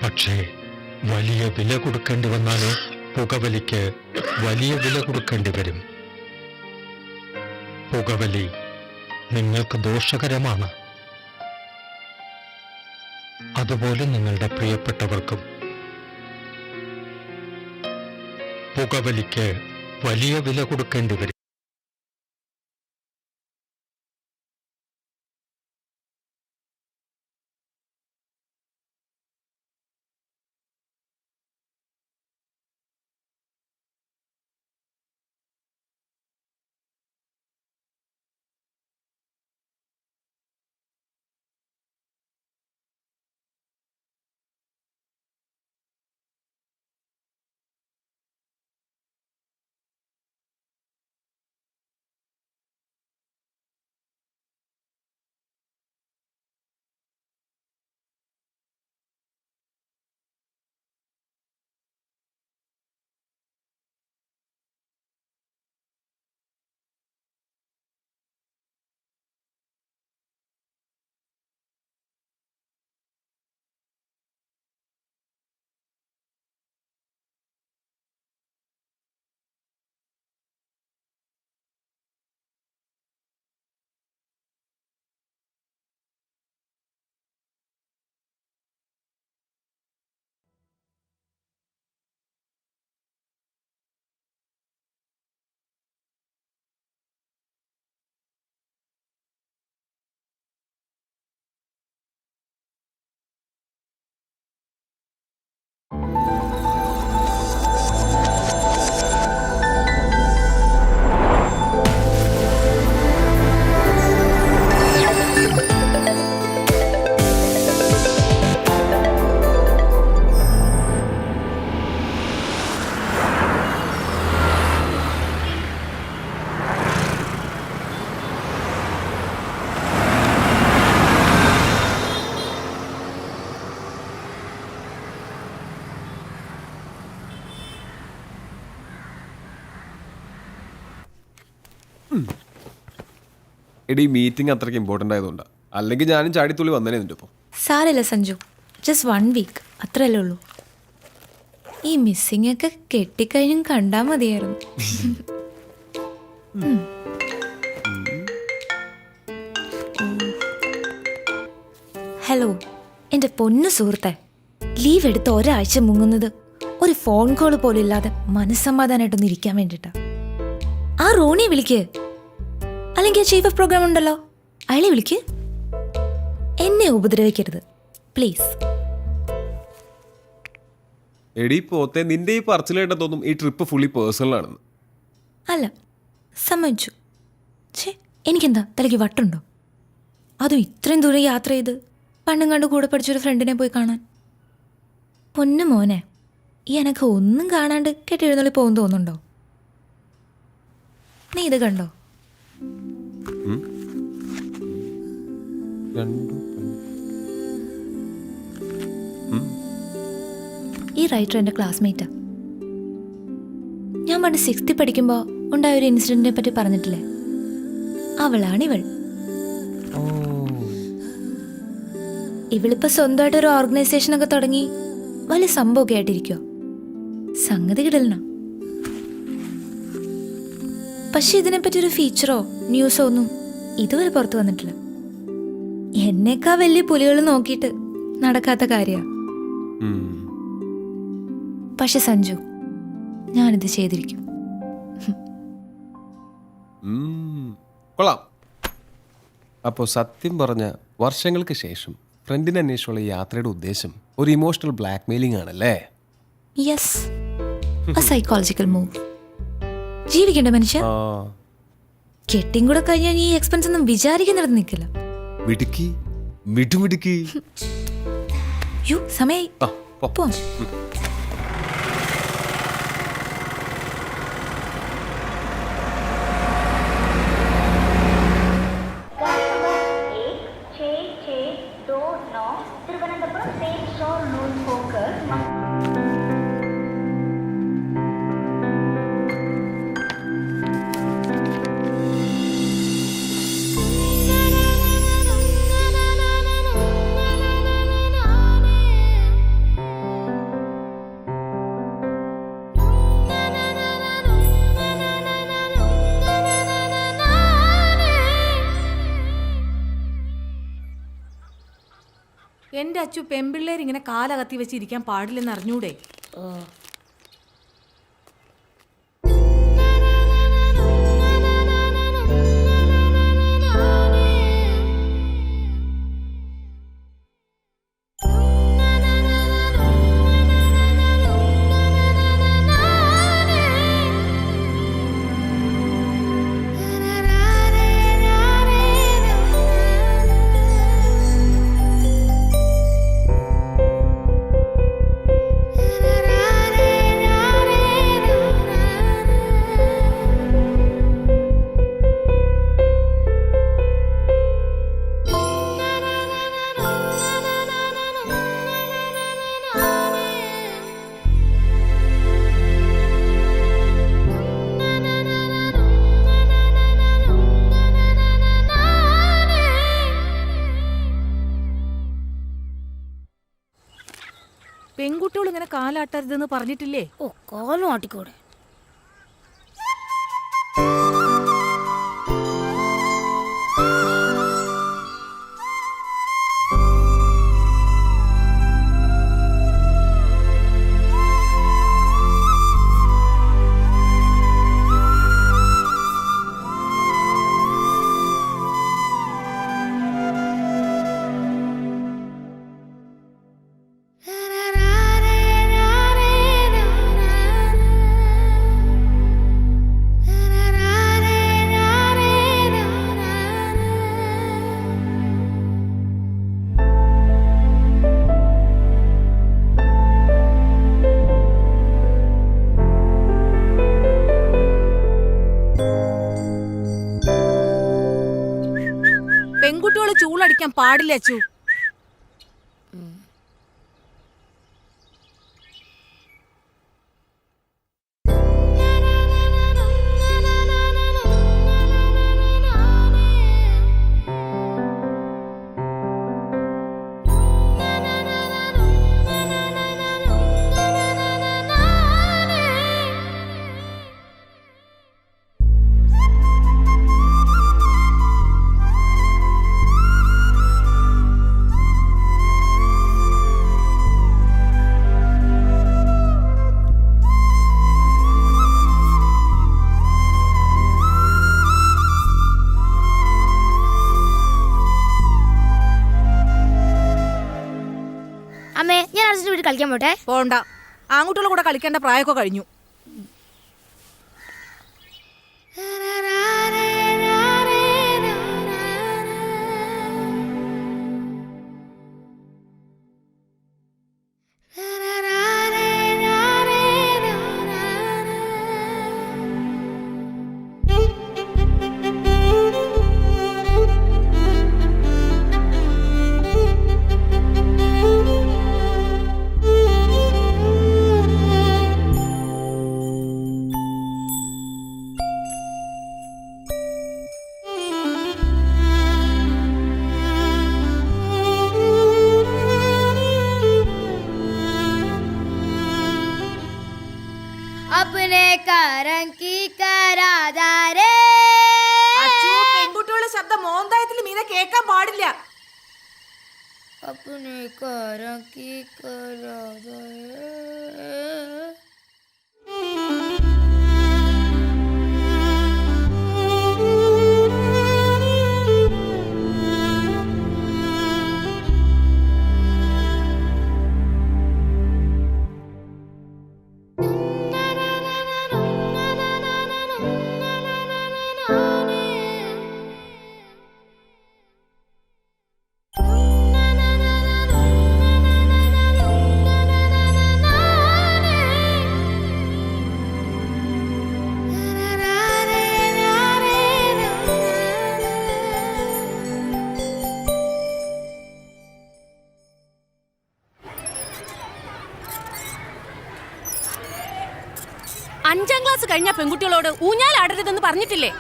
പക്ഷേ വലിയ വില കൊടുക്കേണ്ടി വന്നാലോ? പുകവലിക്ക് വലിയ വില കൊടുക്കേണ്ടി വരും. പുകവലി നിങ്ങൾക്ക് ദോഷകരമാണ്. അതുപോലെ നിങ്ങളുടെ പ്രിയപ്പെട്ടവർക്കും. പുകവലിക്ക് വലിയ വില കൊടുക്കേണ്ടി വരും. എടി മീറ്റിംഗ് അത്രയ്ക്ക് ഇമ്പോർട്ടൻ്റ് ആയതുകൊണ്ടാണ്. അല്ലെങ്കിൽ ഞാനും ചാടിത്തുള്ളി വന്നേനെ നിൻ്റെ ഇപ്പോൾ. സാരമില്ല സഞ്ജു, ജസ്റ്റ് 1 വീക്ക് അത്രയല്ലേ ഉള്ളൂ. ഈ മിസ്സിംഗ് ഒക്കെ കെട്ടിക്കഴിഞ്ഞും കണ്ടാൽ മതിയായിരുന്നു. ഹലോ എൻ്റെ പൊന്നു സുഹൃത്തെ, ലീവ് എടുത്ത് ഒരാഴ്ച മുങ്ങുന്നത് ഒരു ഫോൺ കോൾ പോലും ഇല്ലാതെ മനസ്സമാധാനമായിട്ടൊന്ന് ഇരിക്കാൻ വേണ്ടിയിട്ടാ. ആ റോണിയെ വിളിക്ക്, അല്ലെങ്കിൽ ചീഫ് ഓഫ് പ്രോഗ്രാം ഉണ്ടല്ലോ അയാളെ വിളിക്ക്. എന്നെ ഉപദ്രവിക്കരുത് പ്ലീസ്. എടി പോത്തെ, നിന്റെ ഈ പറച്ചിൽ കേട്ടാ തോന്നും ഈ ട്രിപ്പ് ഫുള്ളി പേഴ്സണൽ ആണെന്ന്. അല്ല, സമ്മതിച്ചു. ഛേ, എനിക്കെന്താ തലയ്ക്ക് വട്ടുണ്ടോ? അതും ഇത്രയും ദൂരം യാത്ര ചെയ്ത് പണ്ടും കണ്ട് കൂടെ പഠിച്ചൊരു ഫ്രണ്ടിനെ പോയി കാണാൻ. പൊന്നു മോനെ, ഈ എനക്ക് ഒന്നും കാണാണ്ട് കെട്ടിയെഴുന്നള്ളി പോകും തോന്നുന്നുണ്ടോ? നീ ഇത് കണ്ടോ? ഈ റൈറ്റർ എൻ്റെ ക്ലാസ്മേറ്റാ. ഞാൻ പണ്ട് 6th പഠിക്കുമ്പോൾ ഉണ്ടായ ഒരു ഇൻസിഡന്റിനെ പറ്റി പറഞ്ഞിട്ടില്ലേ, അവളാണിവൾ. ഇവളിപ്പോ സ്വന്തമായിട്ട് ഒരു ഓർഗനൈസേഷനൊക്കെ തുടങ്ങി വലിയ സംഭവമൊക്കെ ആയിട്ടിരിക്കുക. സംഗതി കിടലന. പക്ഷെ ഇതിനെപ്പറ്റി ഒരു ഫീച്ചറോ ന്യൂസോ ഒന്നും ഇതുവരെ പുറത്തു വന്നിട്ടില്ല. എന്നേക്കാ വലിയ പുലികൾ നോക്കിയിട്ട് നടക്കാത്ത കാര്യമാണ്. പക്ഷെ സഞ്ജു, ഞാനിത് ചെയ്തിരിക്കും. കൊള്ളാം. അപ്പോൾ സത്യം പറഞ്ഞ വർഷങ്ങൾക്ക് ശേഷം ഫ്രണ്ടിനെ അന്വേഷിച്ചുള്ള യാത്രയുടെ ഉദ്ദേശം ഒരു ഇമോഷണൽ ബ്ലാക്ക് മെയിലിംഗ് ആണല്ലേ? Yes, a psychological move. ജീവിക്കണ്ട മനുഷ്യ. കെട്ടിയും കൂടെ കഴിഞ്ഞാൽ ഈ എക്സ്പെൻസ് ഒന്നും വിചാരിക്കുന്നിടത്ത് നിൽക്കില്ല. മിടുക്കി മിടുമിടുക്കി. യു സമയായി പോവാം. എന്റെ അച്ചു പെമ്പിള്ളേർ ഇങ്ങനെ കാലകത്തി വെച്ചിരിക്കാൻ പാടില്ലെന്ന് അറിഞ്ഞൂടെ? പെൺകുട്ടികൾ ഇങ്ങനെ കാലാട്ടരുതെന്ന് പറഞ്ഞിട്ടില്ലേ? ഓ, കാലും ആട്ടിക്കൂടെ. പെൺകുട്ടികൾ ചൂളടിക്കാൻ പാടില്ല അച്ചു. അമ്മേ, ഞാൻ അച്ഛൻ്റെ വീട്ടിൽ കളിക്കാൻ പോട്ടെ? പോണ്ട, ആൺകുട്ടികളുടെ കൂടെ കളിക്കേണ്ട പ്രായമൊക്കെ കഴിഞ്ഞു. अपने करम की कराधारे. പെൺകുട്ടികളുടെ ശബ്ദം മോന്തായത്തിൽ മീനെ കേൾക്കാൻ പാടില്ല. अपने करम की कराधारे. അഞ്ചാം ക്ലാസ് കഴിഞ്ഞ പെൺകുട്ടികളോട് ഊഞ്ഞാലാടരുതെന്ന് പറഞ്ഞിട്ടില്ലേ?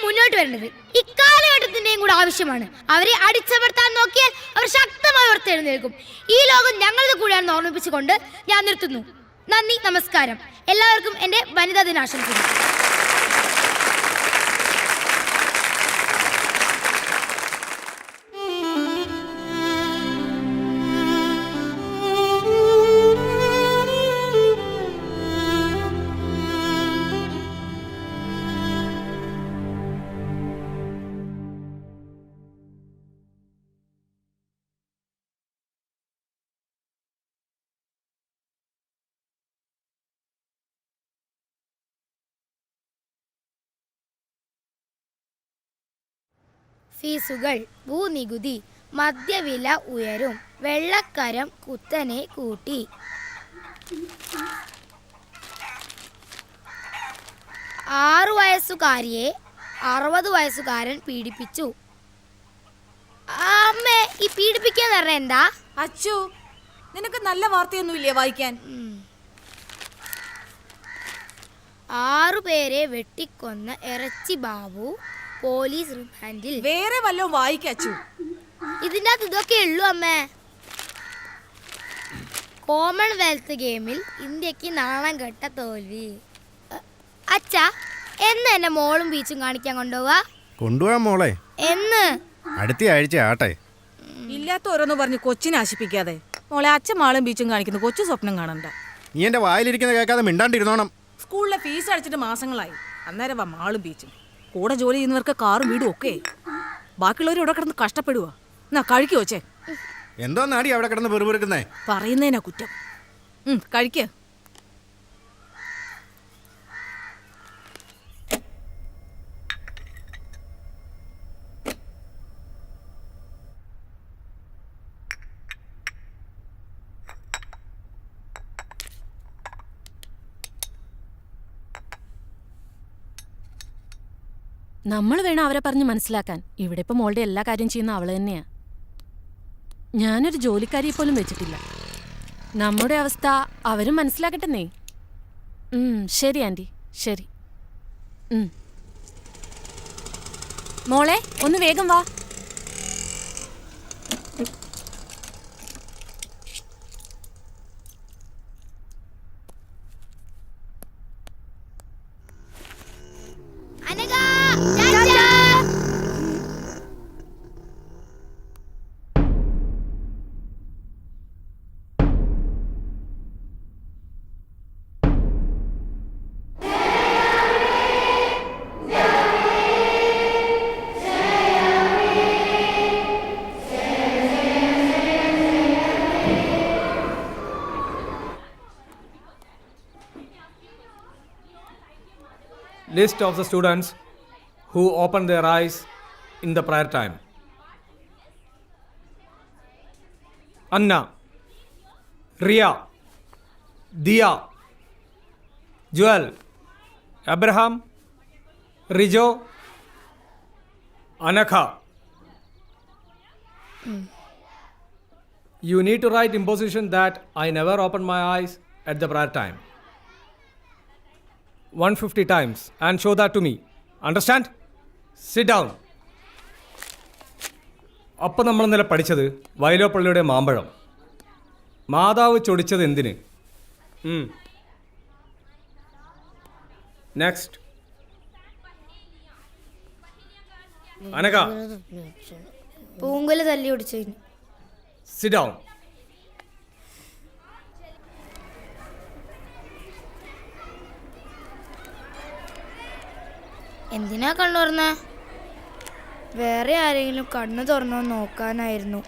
മുന്നോട്ട് വരേണ്ടത് ഇക്കാലഘട്ടത്തിന്റെയും കൂടെ ആവശ്യമാണ്. അവരെ അടിച്ചമർത്താൻ നോക്കിയാൽ അവർ ശക്തമായി ഉയർത്തെഴുന്നേൽക്കും. ഈ ലോകം ഞങ്ങളുടെ കൂടെയാണെന്ന് ഓർമ്മിപ്പിച്ചുകൊണ്ട് ഞാൻ നിർത്തുന്നു. നന്ദി, നമസ്കാരം. എല്ലാവർക്കും എൻ്റെ വനിതാ ദിനാശംസകൾ. ഫീസുകൾ, ഭൂനികുതി, മദ്യവില ഉയരും, വെള്ളക്കരം കുത്തനെ കൂട്ടി. 6 വയസ്സുകാരിയെ 60 വയസ്സുകാരൻ പീഡിപ്പിച്ചു. അമ്മേ, ഈ പീഡിപ്പിക്കാന്ന് പറഞ്ഞ എന്താ? അച്ചു, നിനക്ക് നല്ല വാർത്തയൊന്നുമില്ലേ വായിക്കാൻ? 6 പേരെ വെട്ടിക്കൊന്ന ഇറച്ചി ബാബു പോലീസ് റിമാൻഡിൽ. വേറെ വല്ലതും വായിക്കച്ചു. ഇതിൻ്റെ അകത്ത് ഇതൊക്കെ ഉള്ളൂ അമ്മേ. കോമൺവെൽത്ത് ഗെയിമിൽ ഇന്ത്യക്ക് നാണം കെട്ട തോൽവി. അച്ഛാ, എന്ന് എന്നെ മോളും ബീച്ചും കാണിക്കാൻ കൊണ്ടുപോവാ? കൊണ്ടുപോകാൻ മോളെ, എന്ന്? അടുത്ത ആഴ്ച ആട്ടെ. ഇല്ലാത്ത ഓരോന്ന് പറഞ്ഞ് കൊച്ചിനെ ആശിപ്പിക്കാതെ. മോളെ, അച്ഛൻ മാളും ബീച്ചും കാണിക്കുന്നു, കൊച്ചു സ്വപ്നം കാണണ്ട. നീ എൻ്റെ വായിലിരിക്കുന്ന കേൾക്കാതെ മിണ്ടാണ്ടിരുന്നോണം. സ്കൂളിലെ ഫീസ് അടച്ചിട്ട് മാസങ്ങളായി. അന്നേരം വാ മാളും ബീച്ചും. കൂടെ ജോലി ചെയ്യുന്നവർക്ക് കാറും വീടും ഒക്കെ. ബാക്കിയുള്ളവർ ഇവിടെ കിടന്ന് കഷ്ടപ്പെടുക. എന്നാ കഴിക്കോ ചേ? എന്തോ നാടി അവിടെ കിടന്ന് പെറുപെറുക്കുന്നേ? പറയുന്നതിനാ കുറ്റം. കഴിക്ക. നമ്മൾ വേണം അവരെ പറഞ്ഞ് മനസ്സിലാക്കാൻ. ഇവിടെ ഇപ്പൊ മോളുടെ എല്ലാ കാര്യം ചെയ്യുന്ന അവള് തന്നെയാ. ഞാനൊരു ജോലിക്കാരിയെ പോലും വെച്ചിട്ടില്ല. നമ്മുടെ അവസ്ഥ അവരും മനസ്സിലാക്കട്ടെന്നേ. ശരി ആൻറ്റി, ശരി. മോളെ, ഒന്ന് വേഗം വാ. List of the students who opened their eyes in the prayer time. Anna, Ria, Dia, Joel, Abraham, Rijo, Anakha. You need to write imposition that I never opened my eyes at the prayer time 150 times and show that to me. Understand? Sit down. അപ്പം നമ്മൾ ഇന്നലെ പഠിച്ചത് വയലോപ്പള്ളിയുടെ മാമ്പഴം. മാതാവ് ചൊടിച്ചത് എന്തിന്? Next. അനക, പൂങ്കുല തല്ലി ഒടിച്ചു. Sit down. എന്തിനാ കണ്ണു തുറന്ന? വേറെ ആരെങ്കിലും കണ്ണു തുറന്നോ നോക്കാനായിരുന്നു.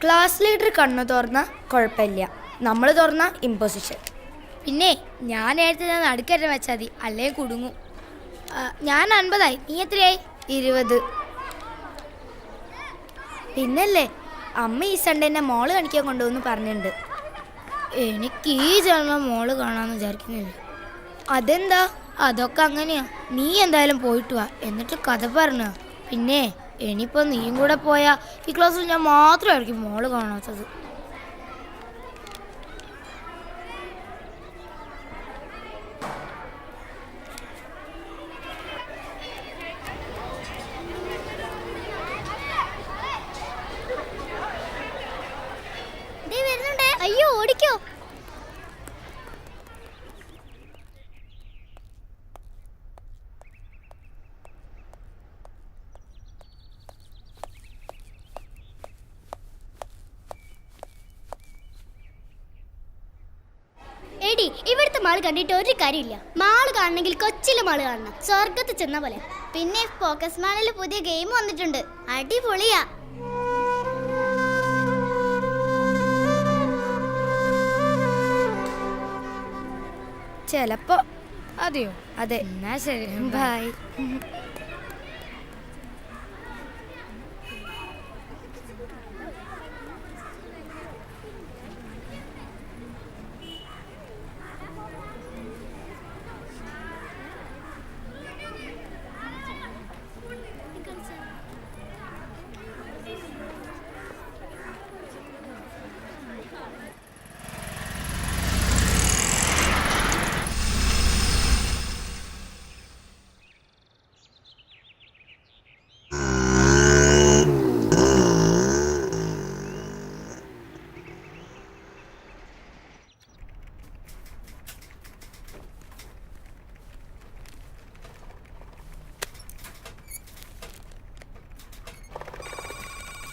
ക്ലാസ് ലീഡർ കണ്ണു തുറന്ന കുഴപ്പമില്ല, നമ്മൾ തുറന്ന ഇമ്പോസിഷൻ. പിന്നെ ഞാൻ നേരത്തെ നടുക്കറ്റം വെച്ചാൽ മതി, അല്ലേ കുടുങ്ങും. ഞാൻ 50ആയി, നീ എത്രയായി? 20. പിന്നല്ലേ അമ്മ ഈ സൺഡേ എന്നെ മോള് കാണിക്കാൻ കൊണ്ടുവന്ന് പറഞ്ഞിട്ടുണ്ട്. എനിക്ക് ഈ ജന്മം മോള് കാണാമെന്ന് വിചാരിക്കുന്നില്ല. അതെന്താ? അതൊക്കെ അങ്ങനെയാ. നീ എന്തായാലും പോയിട്ട് വാ, എന്നിട്ട് കഥ പറഞ്ഞ. പിന്നെ ഇനിയിപ്പോൾ നീയും കൂടെ പോയാ ഈ ക്ലാസ്സിൽ ഞാൻ മാത്രമായിരിക്കും മോള് കാണാത്തത്. ആന്റി, ഇവിടുത്തെ മാള് കണ്ടിട്ട് ഒരു കാര്യമില്ല. മാള് കാണണമെങ്കിൽ കൊച്ചിയിലെ മാള് കാണണം. സ്വർഗത്ത് ചെന്ന പോലെ. പിന്നെ ഫോക്കസ് മാളിൽ പുതിയ ഗെയിം വന്നിട്ടുണ്ട്, അടിപൊളിയാ. ചിലപ്പോ. അതെയോ? അതെ. എന്നാ ശരി, ബൈ.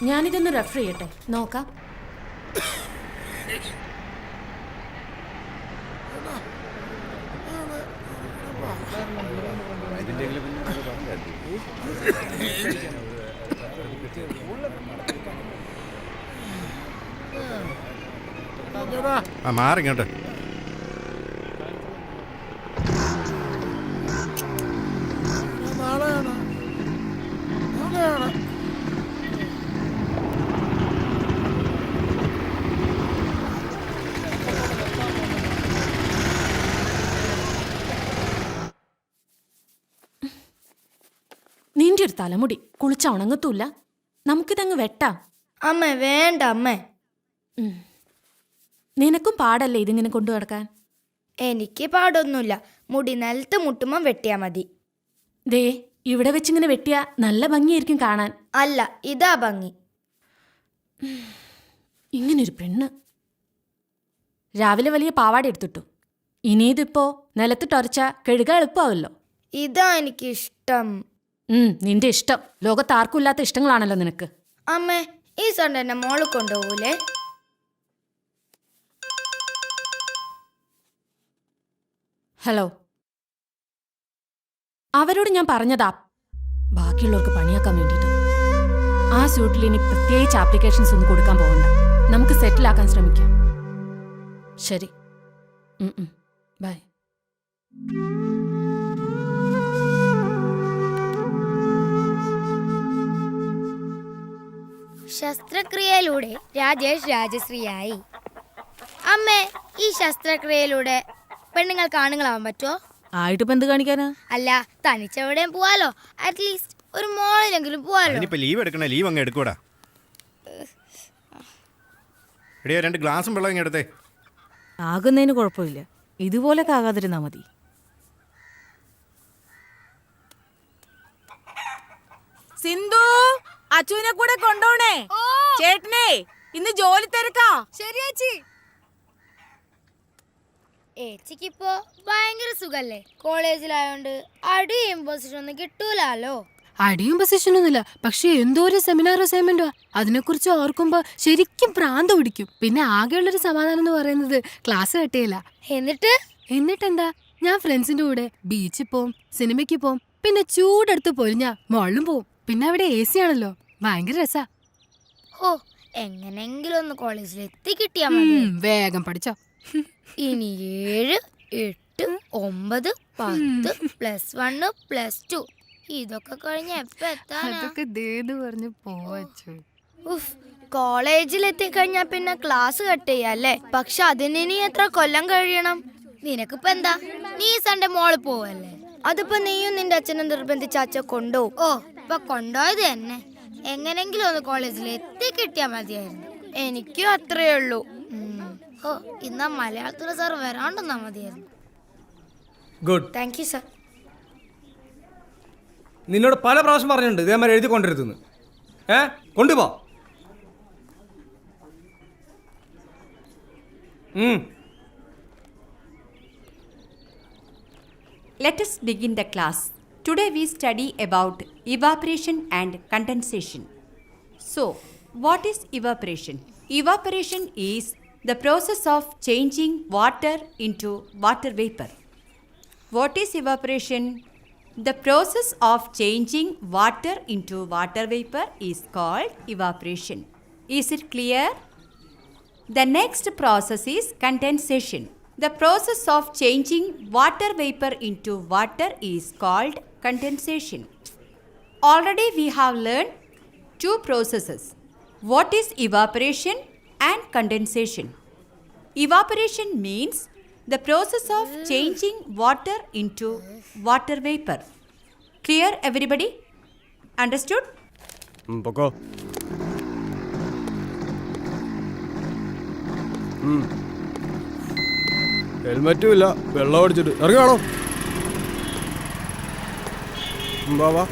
ഞാനിതൊന്ന് റെഫർ ചെയ്യട്ടെ, നോക്കാം. മാറിങ്ങോട്ട്. നിന്റെ ഒരു തലമുടി കുളിച്ച ഉണങ്ങത്തൂല്ല. നമുക്കിതങ്ങ് വെട്ടാം. അമ്മ വേണ്ട അമ്മേ. നിനക്കും പാടല്ലേ ഇതിങ്ങനെ കൊണ്ടു നടക്കാൻ? എനിക്ക് പാടൊന്നുമില്ല. മുടി നിലത്ത് മുട്ടുമ്പം വെട്ടിയാ മതി. ദേ, ഇവിടെ വെച്ചിങ്ങനെ വെട്ടിയാ നല്ല ഭംഗിയായിരിക്കും കാണാൻ. അല്ല, ഇതാ ഭംഗി. ഇങ്ങനൊരു പെണ്ണ്. രാവിലെ വലിയ പാവാട എടുത്തിട്ടു. ഇനിയിതിപ്പോ നിലത്തിട്ടൊരച്ച കഴുക എളുപ്പമാവല്ലോ. ഇതാ എനിക്കിഷ്ടം. നിന്റെ ഇഷ്ടം. ലോകത്ത് ആർക്കും ഇല്ലാത്ത ഇഷ്ടങ്ങളാണല്ലോ നിനക്ക്. അമ്മേ, ഈ സൺഡേ എന്നെ മോള് കൊണ്ടുപോകൂലേ? ഹലോ, അവരോട് ഞാൻ പറഞ്ഞതാ ബാക്കിയുള്ളവർക്ക് പണിയാക്കാൻ വേണ്ടിയിട്ട്. ആ സ്യൂട്ടിൽ ഇനി പ്രത്യേകിച്ച് ആപ്ലിക്കേഷൻസ് ഒന്നും കൊടുക്കാൻ പോകണ്ട. നമുക്ക് സെറ്റിലാക്കാൻ ശ്രമിക്കാം. ശരി, ബൈ. ശസ്ത്രക്രിയയിലൂടെ രാജേഷ് രാജശ്രീയായി. അമ്മേ, ഈ ശസ്ത്രക്രിയയിലൂടെ പെണ്ണുങ്ങൾക്ക് ആണുങ്ങളാവാൻ പറ്റുമോ? ആയിട്ടിപ്പോ എന്ത് കാണിക്കാനാ? അല്ല, തനിച്ചെവിടെയും പോവാലോ. അറ്റ്ലീസ്റ്റ് ഒരു മോളിലെങ്കിലും പോവാലോ. ഇനിയിപ്പോ ലീവ് എടുക്കണ, ലീവ് അങ്ങ് എടുക്കൂടാ. എടിയോ, 2 ഗ്ലാസും വെള്ളം ഇങ്ങ് എടുത്തേ. ആകുന്നതിന് കുഴപ്പമില്ല, ഇതുപോലൊക്കെ ആകാതിരുന്നാ മതി. സിന്ധു, അച്ചുവിനെ കൂടെ കൊണ്ടോണേ. ചേട്ടനെ ഇന്ന് ജോലി തിരക്കാ. ശരിയേച്ചി. ഏച്ചിക്കിപ്പോ ഭയങ്കര സുഖല്ലേ? കോളേജിലായോണ്ട് അടിയും ഇമ്പോസിഷൻ ഒന്നും കിട്ടൂലോ. അടിയും പൊസിഷനൊന്നുമില്ല, പക്ഷെ എന്തോ ഒരു സെമിനാർ അസൈൻമെന്റോ അതിനെക്കുറിച്ച് ഓർക്കുമ്പോ ശരിക്കും പ്രാന്ത് പിടിക്കും. പിന്നെ ആകെയുള്ളൊരു സമാധാനം എന്ന് പറയുന്നത് ക്ലാസ് കട്ടിയില്ല. എന്നിട്ടെന്താ, ഞാൻ ഫ്രണ്ട്സിന്റെ കൂടെ ബീച്ചിൽ പോവും, സിനിമയ്ക്ക് പോവും, പിന്നെ ചൂടെടുത്ത് പൊരിഞ്ഞ മോളിലും പോവും. പിന്നെ അവിടെ AC ആണല്ലോ, ഭയങ്കര രസാ. ഓ, എങ്ങനെങ്കിലും ഒന്ന് കോളേജിൽ എത്തി കിട്ടിയാ മതി. വേഗം പഠിച്ചോ. ഇനി 7, 8, 9, 10 +1 +2 ഇതൊക്കെ കഴിഞ്ഞ എപ്പ എത്താനാ? പറഞ്ഞു പോവച്ചു. കോളേജിൽ എത്തിക്കഴിഞ്ഞാ പിന്നെ ക്ലാസ് കട്ട് ചെയ്യാല്ലേ. പക്ഷെ അതിനി എത്ര കൊല്ലം കഴിയണം? നിനക്കിപ്പോ എന്താ, നീ സൺഡേ മോള് പോവല്ലേ? അതിപ്പോ നീയും നിന്റെ അച്ഛനും നിർബന്ധിച്ച അച്ഛൻ കൊണ്ടുപോകും. ഓ, ഇപ്പൊ കൊണ്ടുപോയത് തന്നെ. എങ്ങനെങ്കിലും ഒന്ന് കോളേജിൽ എത്തി കിട്ടിയാ മതിയായിരുന്നു. എനിക്കും അത്രേ ഉള്ളൂ. ഓ, ഇന്നാ മലയാളത്തിലെ സാർ വരാണ്ടെന്നാ മതിയായിരുന്നു. ഗുഡ്. Thank you sir. നിന്നോട് പല പ്രാവശ്യം പറഞ്ഞിട്ടുണ്ട് ഇതേമാതിരി എഴുതി കൊണ്ടിരുത്തുന്നു. കൊണ്ടുപോ. Let us begin the class. Today we study about evaporation and condensation. So, what is evaporation? Evaporation is the process of changing water into water vapor. What is evaporation? The process of changing water into water vapor is called evaporation. Is it clear? The next process is condensation. The process of changing water vapor into water is called condensation. Already we have learned two processes. What is evaporation and condensation? Evaporation means the process of changing water into water vapor. Clear, everybody? Understood? പൊക്കോ. ഹെൽമറ്റും ഇല്ല, വെള്ളം അടിച്ചിട്ട് ഇറങ്ങാണോ? വാ വാ.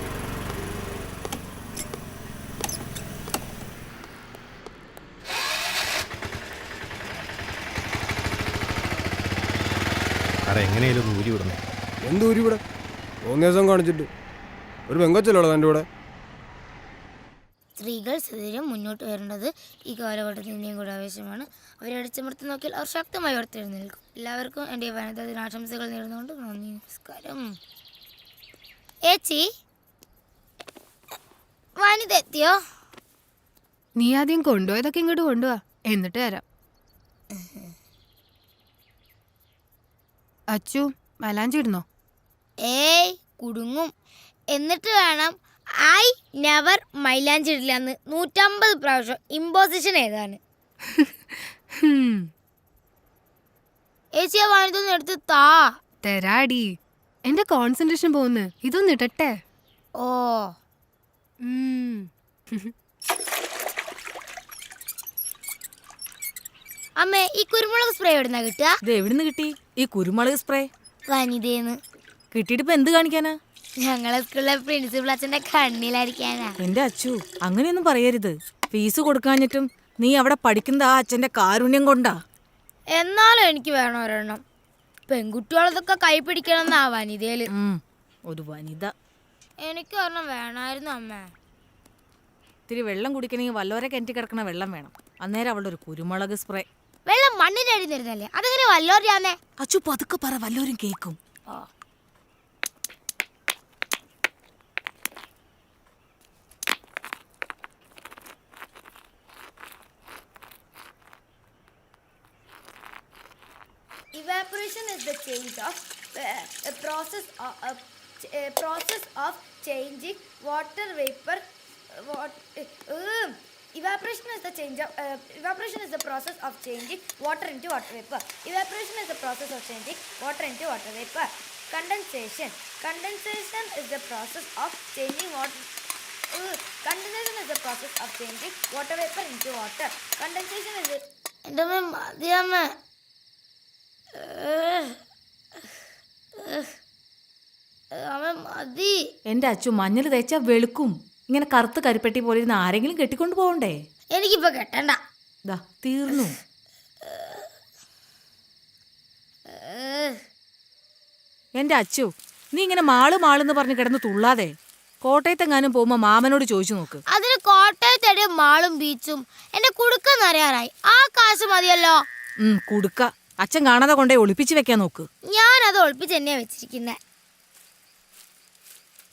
സാറേ എങ്ങനെയാലും ഒന്ന് ഊരി വിടണം. എന്ത് ഊരി ഇവിടെ? 3 ദിവസം കാണിച്ചിട്ട് ഒരു പെങ്കൊച്ചല്ലോ എൻ്റെ കൂടെ. സ്ത്രീകൾ സ്ഥിരം മുന്നോട്ട് വരേണ്ടത് ഈ കാലഘട്ടത്തിൽ ഇനിയും കൂടെ ആവശ്യമാണ്. അവരെ അടിച്ചമർത്തി നോക്കിയാൽ അവർ ശക്തമായി ഉയർത്തെഴുന്നേൽക്കും. എല്ലാവർക്കും എൻ്റെ വനിതാ ദിനാശംസകൾ നേർന്നുകൊണ്ട് നന്ദി, നമസ്കാരം. ഏച്ചി, വനിത എത്തിയോ? നീ ആദ്യം കൊണ്ടുപോയതൊക്കെ ഇങ്ങോട്ട് കൊണ്ടുപോവാ, എന്നിട്ട് തരാം. അച്ചു മലാഞ്ചി ഇടുന്നോ? ഏയ് കുടുങ്ങും. എന്നിട്ട് വേണം ഐ നെവർ മൈലാഞ്ചി ഇടില്ല എന്ന് 150 പ്രാവശ്യം ഇമ്പോസിഷൻ ഏതാണ്? ഏച്ചിയെ വനിതൊന്നും എടുത്ത് താ. തരാടി, എന്റെ കോൺസെൻട്രേഷൻ പോകുന്നു. ഇതൊന്നും ഇടട്ടെ. ഓ അമ്മേ, ഈ കുരുമുളക് സ്പ്രേ എവിടുന്നാ കിട്ടുക? ഇത് എവിടുന്ന് കിട്ടി ഈ കുരുമുളക് സ്പ്രേ? വനിതേന്ന്. കിട്ടിയിട്ട് ഇപ്പൊ എന്ത് കാണിക്കാനാ? ഞങ്ങളെ സ്കൂളിലെ പ്രിൻസിപ്പൾ അച്ഛന്റെ കണ്ണിലായിരിക്കാനാ. എന്റെ അച്ചു, അങ്ങനെയൊന്നും പറയരുത്. ഫീസ് കൊടുക്കാഞ്ഞിട്ടും നീ അവിടെ പഠിക്കുന്നത് ആ അച്ഛന്റെ കാരുണ്യം കൊണ്ടാ. എന്നാലും എനിക്ക് വേണം ഒരെണ്ണം. പെൺകുട്ടികളതൊക്കെ കൈ പിടിക്കണം എന്നാ വനിതയില്. ഒരു വനിത. എനിക്ക് ഒരെണ്ണം വേണമായിരുന്നു അമ്മ. ഇത്തിരി വെള്ളം കുടിക്കണമെങ്കിൽ വല്ലവരെ കിണറ്റി കിടക്കണ വെള്ളം വേണം. അന്നേരം അവളുടെ ഒരു കുരുമുളക് സ്പ്രേ. വെള്ളം മണ്ണിന്റെ അടി നിരുന്നല്ലേ, അതെങ്ങനെ വല്ലോരാന്നേ? അച്ചു പതുക്കെ പറ, വല്ലവരും കേൾക്കും. Evaporation is the change of process of changing water vapor. Evaporation is the process of changing water into water vapor. Evaporation is the process of changing water into water vapor. Condensation is the process of changing water. Condensation is the process of changing water vapor into water. Condensation is the. എൻ്റെ മതിയമ്മ. മതി. എന്റെ അച്ചു, മഞ്ഞൾ തേച്ചാ വെളുക്കും. ഇങ്ങനെ കറുത്ത് കരിപ്പെട്ടി പോലെ ഇരുന്ന് ആരെങ്കിലും കെട്ടിക്കൊണ്ട് പോകണ്ടേ? എനിക്കിപ്പോ കെട്ടണ്ട. തീർന്നു. എന്റെ അച്ചു, നീ ഇങ്ങനെ മാളെന്ന് പറഞ്ഞ് കിടന്ന് തുള്ളാതെ. കോട്ടയത്തെങ്ങാനും പോകുമ്പോ മാമനോട് ചോദിച്ചു നോക്ക്. അതിന് കോട്ടയത്തെ മാളും ബീച്ചും എന്റെ കുടുക്കെന്നറിയാറായി. ആ കാശ് മതിയല്ലോ. കുടുക്ക അച്ഛൻ കാണാതെ കൊണ്ടേ ഒളിപ്പിച്ച് വെക്കാൻ നോക്ക്. ഞാനത് ഒളിപ്പിച്ച് തന്നെയാ വെച്ചിരിക്കുന്നെ.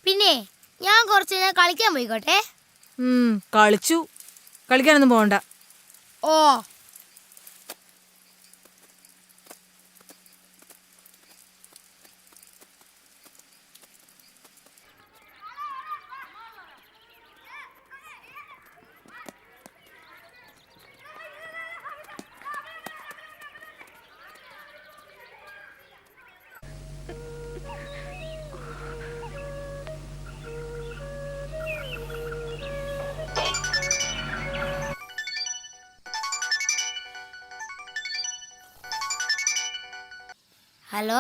പിന്നെ ഞാൻ കുറച്ച് നേരം കളിക്കാൻ പോയിക്കോട്ടെ. കളിച്ചു. കളിക്കാനൊന്നും പോകണ്ട. ഓ ഹലോ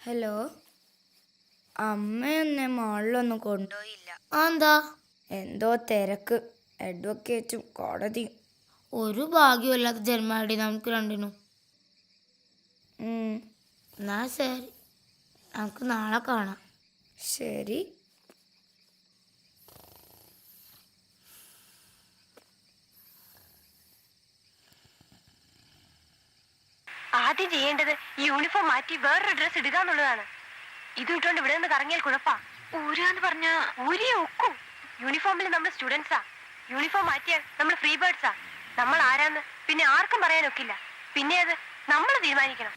ഹലോ. അമ്മ എന്നെ മാളിലൊന്നും കൊണ്ടുപോയില്ല. എന്താ? എന്തോ തിരക്ക്, അഡ്വക്കേറ്റും കോടതിയും. ഒരു ഭാഗ്യമില്ലാത്ത ജന്മാടി നമുക്ക് രണ്ടിനും. എന്നാ ശരി, നമുക്ക് നാളെ കാണാം. ശരി. ആദ്യം ചെയ്യേണ്ടത് ഈ യൂണിഫോം മാറ്റി വേറൊരു ഡ്രസ് ഇടുക എന്നുള്ളതാണ്. ഇത് ഇട്ടുകൊണ്ട് ഇവിടെ നിന്ന് കറങ്ങിയാൽ കുഴപ്പാ. ഊരാന്ന് പറഞ്ഞ ഊരിയെ ഒക്കും. യൂണിഫോമിൽ നമ്മൾ സ്റ്റുഡൻസാ. യൂണിഫോം മാറ്റിയാൽ നമ്മൾ ഫ്രീ ബേർഡ്സാ. നമ്മൾ ആരാന്ന് പിന്നെ ആർക്കും പറയാനൊക്കില്ല. പിന്നെ അത് നമ്മൾ തീരുമാനിക്കണം.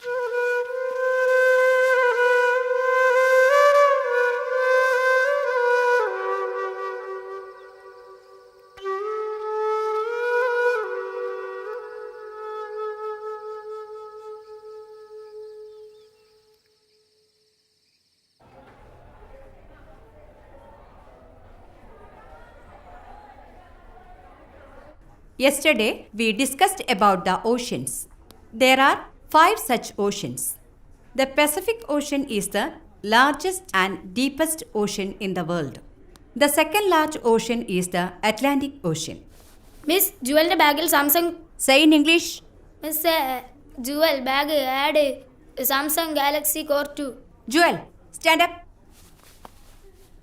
Yesterday, we discussed about the oceans. There are 5 such oceans. The Pacific Ocean is the largest and deepest ocean in the world. The second large ocean is the Atlantic Ocean. Miss ജുവലിന്റെ ബാഗിൽ Samsung. Say in English. Miss Jewel bag add Samsung Galaxy Core 2. Joel, stand up.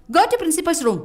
Go to principal's room.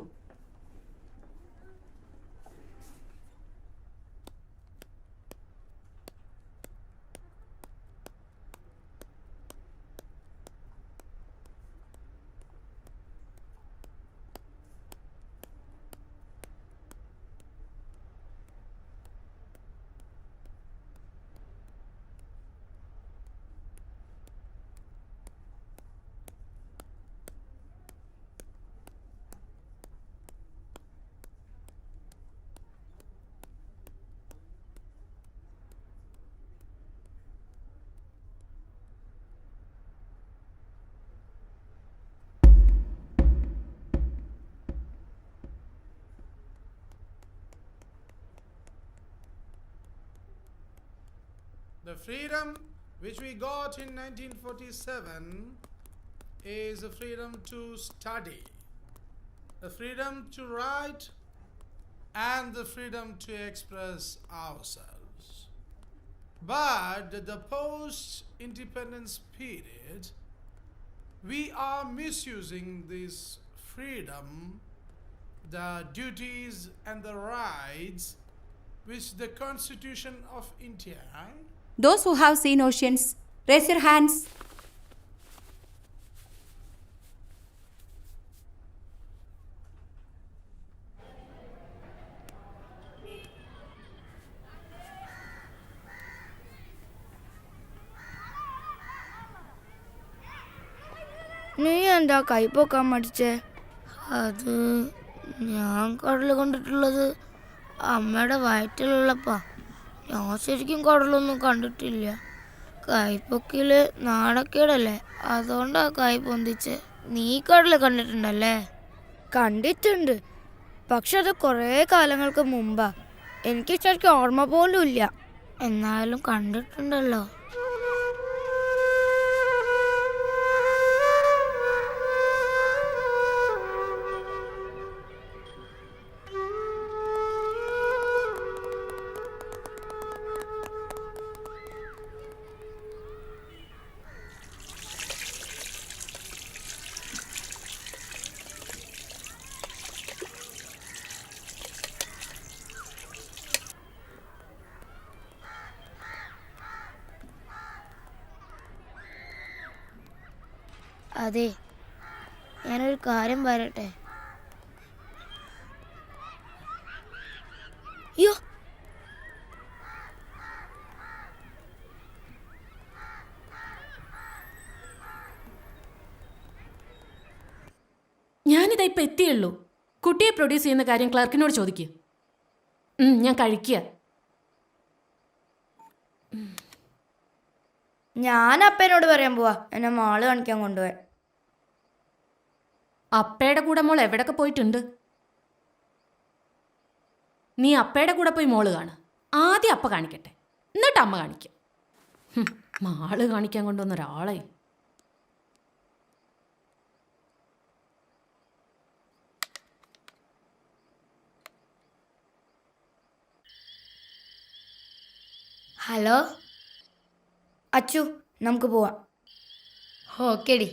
The freedom which we got in 1947 is the freedom to study, the freedom to write, and the freedom to express ourselves. But the post-independence period, we are misusing this freedom, the duties and the rights which the Constitution of India. Those who have seen oceans, raise your hands. നീ എന്താ കൈ പൊക്കാൻ മടിച്ചേ? അത് ഞാൻ കടൽ കണ്ടിട്ടുള്ളത് അമ്മയുടെ വയറ്റിലുള്ളപ്പാ. ഞാൻ ശരിക്കും കടലൊന്നും കണ്ടിട്ടില്ല. കൈപ്പൊക്കില് നാണക്കേടല്ലേ, അതുകൊണ്ടാ കൈ പൊന്തിച്ച്. നീ കടൽ കണ്ടിട്ടുണ്ടല്ലേ? കണ്ടിട്ടുണ്ട്, പക്ഷെ അത് കുറേ കാലങ്ങൾക്ക് മുമ്പാ. എനിക്ക് ശരിക്കും ഓർമ്മ പോലും ഇല്ല. എന്നാലും കണ്ടിട്ടുണ്ടല്ലോ. അതെ, ഞാനൊരു കാര്യം പറയട്ടെ. അയ്യോ, ഞാനിതാ ഇപ്പം എത്തിയുള്ളൂ. കുട്ടിയെ പ്രൊഡ്യൂസ് ചെയ്യുന്ന കാര്യം ക്ലർക്കിനോട് ചോദിക്കുക. ഞാൻ കഴിക്കുക. ഞാൻ അപ്പനോട് പറയാൻ പോവാ എന്നെ മാള് കാണിക്കാൻ കൊണ്ടുപോയി. അപ്പയുടെ കൂടെ മോൾ എവിടെയൊക്കെ പോയിട്ടുണ്ട്? നീ അപ്പയുടെ കൂടെ പോയി മോള് കാണുക. ആദ്യം അപ്പ കാണിക്കട്ടെ, എന്നിട്ട് അമ്മ കാണിക്കാം. മാള് കാണിക്കാൻ കൊണ്ടുവന്ന ഒരാളെ. ഹലോ അച്ചു, നമുക്ക് പോവാം. ഓക്കേടി.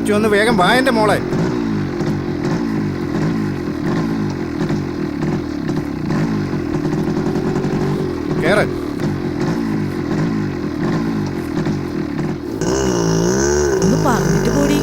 അച്ചു ഒന്ന് വേഗം വാ എൻ്റെ മോളെ. കേറ്. ഒന്ന് പറഞ്ഞിട്ട് പോടി.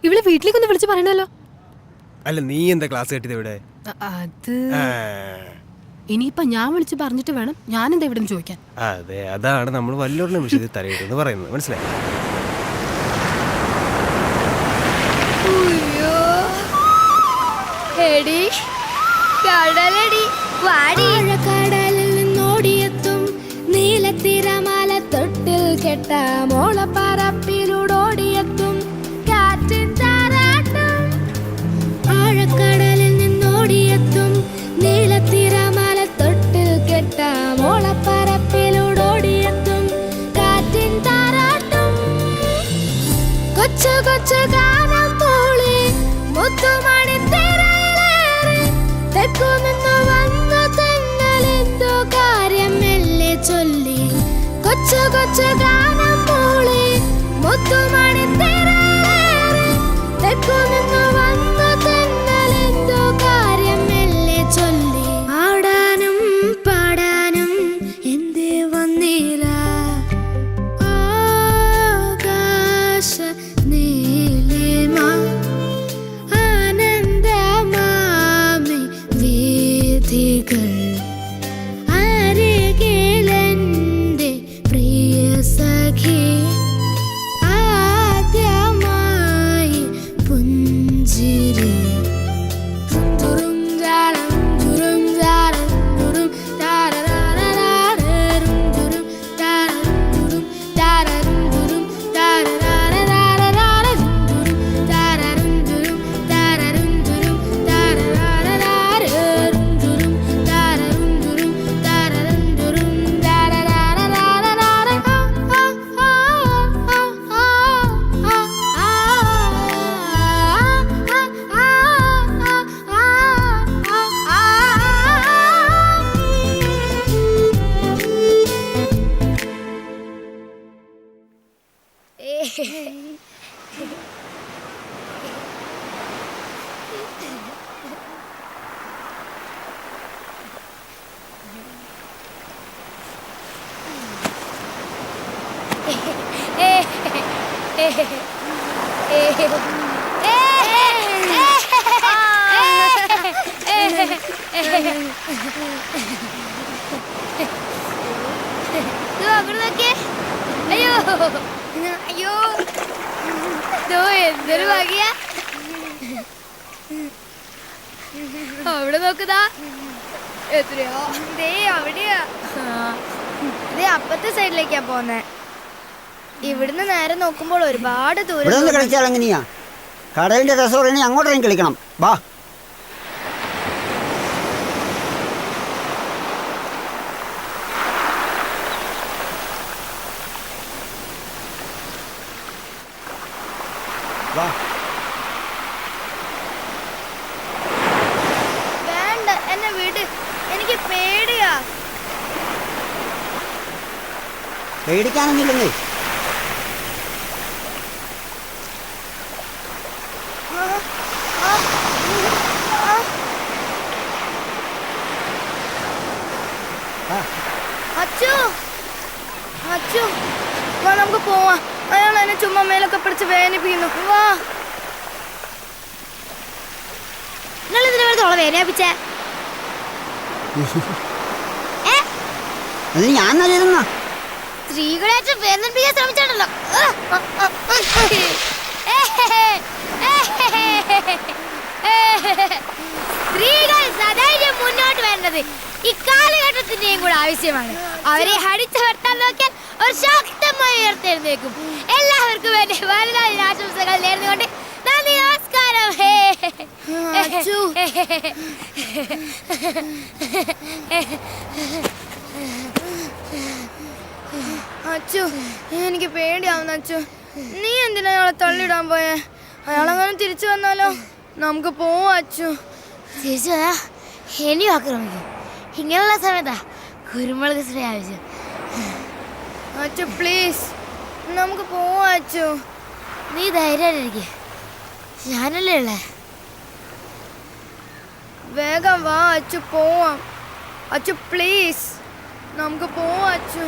ഇവളെ വീട്ടിലേക്കൊന്ന് വിളിച്ച് പറയണല്ലോ. അല്ല നീ എന്താ ക്ലാസ് കെട്ടിയത് ഇവിടെ? അത് ഇനിയിപ്പൊ ഞാൻ വിളിച്ച് പറഞ്ഞിട്ട് വേണം ഞാനെന്താ ഇവിടെ ചോദിക്കാൻ. അതെ, അതാണ് നമ്മൾ വല്ലൊരു നിമിഷത്തിൽ തരയിട്ടെന്ന് പറയുന്നത്, മനസ്സിലായി? കടലിൽ നിന്നോടിയെത്തും നീലത്തിരമാല തൊട്ടിൽ കെട്ട മോളപ്പറപ്പിലൂടോടിയെത്തും കാറ്റിൻ താരാട്ടും. ആഴക്കടലിൽ നിന്നോടിയെത്തും നീലത്തിരമാല തൊട്ടിൽ കെട്ട മോളപ്പറപ്പിലൂടോടിയെത്തും കാറ്റിൻ താരാട്ടും. കൊച്ചു കൊച്ചു ഗാനം പോലെ മുത്തുമണി തിരയിലേറി തെക്കു നിന്ന് വന്നു തെന്നലെന്തോ കാര്യം മെല്ലെ ചൊല്ലി. കൊച്ചു കൊച്ചു ഗാനം പോലെ മുത്തുമണി തിരയിലേറി തെക്കു നിന്ന് വന്നു തെന്നലെന്തോ കാര്യം മെല്ലെ ചൊല്ലി. ആടാനും പാടാനും എന്തേ വന്നില്ല ആകാശ നീലിമ ആനന്ദമാമി വീഥികൾ അരികിലെന്റെ പ്രിയ സഖി ആദ്യമായി പുഞ്ചിരി. തുറും ജാലം തുറും ജാലം തുറും താരരാരരാരരും തുറും താരരും തുറും താരരും തുറും താരരാരരാരരും തുറും താരരും തുറും താരരും തുറും താരരാരരാരരും തുറും താരരും തുറും താരരും തുറും താരരാരരാരരും. അയ്യോ അയ്യോ എന്തൊരു ഭാഗ്യ. അവിടെ നോക്കുതാ എത്രയോ ദേ അവിടെയാ. ദേ അപ്പത്തെ സൈഡിലേക്കാ പോന്നെ. ഇവിടുന്ന് നേരെ നോക്കുമ്പോൾ ഒരുപാട് ദൂരം കളിച്ചാൽ എങ്ങനെയാ? കടലിന്റെ രസം അങ്ങോട്ടേക്കും കളിക്കണം. വാ. വേണ്ട, എന്നെ വിട്, എനിക്ക് പേടിയാ. പേടിക്കാനൊന്നുമില്ലെന്നേ. അച്ചു അച്ചു വാ, നമുക്ക് പോവാ. അയാൾ എന്നെ ചുമ്മാ മേലൊക്കെ പിടിച്ച് വേദനിപ്പിക്കുന്നു. വാ. നിങ്ങളിതിനെ വെറുതെ വേദനിപ്പിച്ചേ? ഞാൻ നല്ലതെന്നാ സ്ത്രീകളായിട്ട് വേദനിപ്പിക്കാൻ ശ്രമിച്ചാണല്ലോ. സ്ത്രീകൾ സദൈര്യം മുന്നോട്ട് വേണ്ടത് ഇക്കാലഘട്ടത്തിന്റെയും കൂടെ ആവശ്യമാണ്. അവരെ അടിച്ചു വരുത്താൻ നോക്കിയാൽ ഒരു ശക്തമായി ഉയർത്തെഴുന്നേക്കും. എല്ലാവർക്കും വേണ്ടി വലുതായ ആശംസകൾ നേർന്നുകൊണ്ട് നന്ദി, നമസ്കാരം. അച്ചു, എനിക്ക് പേടിയാവുന്നു. അച്ചു, നീ എന്തിനാ അയാളെ തള്ളിയിടാൻ പോയേ? അയാളങ്ങനെ തിരിച്ചു വന്നാലോ? നമുക്ക് പോവാ അച്ചു. തിരിച്ചു വരാ ഇനിയും ആക്രമിക്കും. ഇങ്ങനെയുള്ള സമയത്താ കുരുമുളക് സ്പ്രേ ആവശ്യം. അച്ചു പ്ലീസ്, നമുക്ക് പോവാ അച്ചു. നീ ധൈര്യമായിട്ടിരിക്കെ, ഞാനല്ലേ ഉള്ളേ. വേഗം വാ അച്ചു, പോവാം. അച്ചു പ്ലീസ്, നമുക്ക് പോവാ അച്ചു.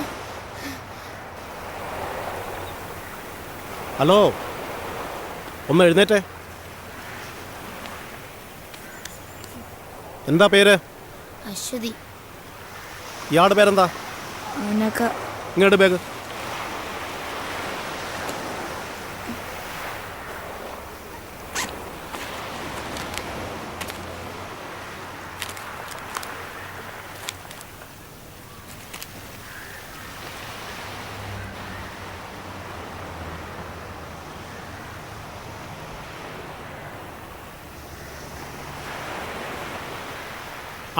ഹലോ, ഒന്ന് എഴുന്നേറ്റേ. എന്താ പേര്? അശ്വതി. ഇയാളുടെ പേരെന്താ? അനക. ഇങ്ങോട്ട് ബാഗ്.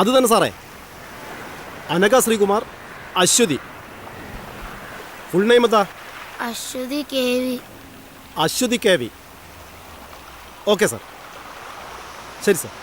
അത് തന്നെ സാറേ. അനക ശ്രീകുമാർ, അശ്വതി. ഫുൾ നെയിം എന്താ? Aswathi KV. Aswathi KV. Okay sir. ശരി സാർ.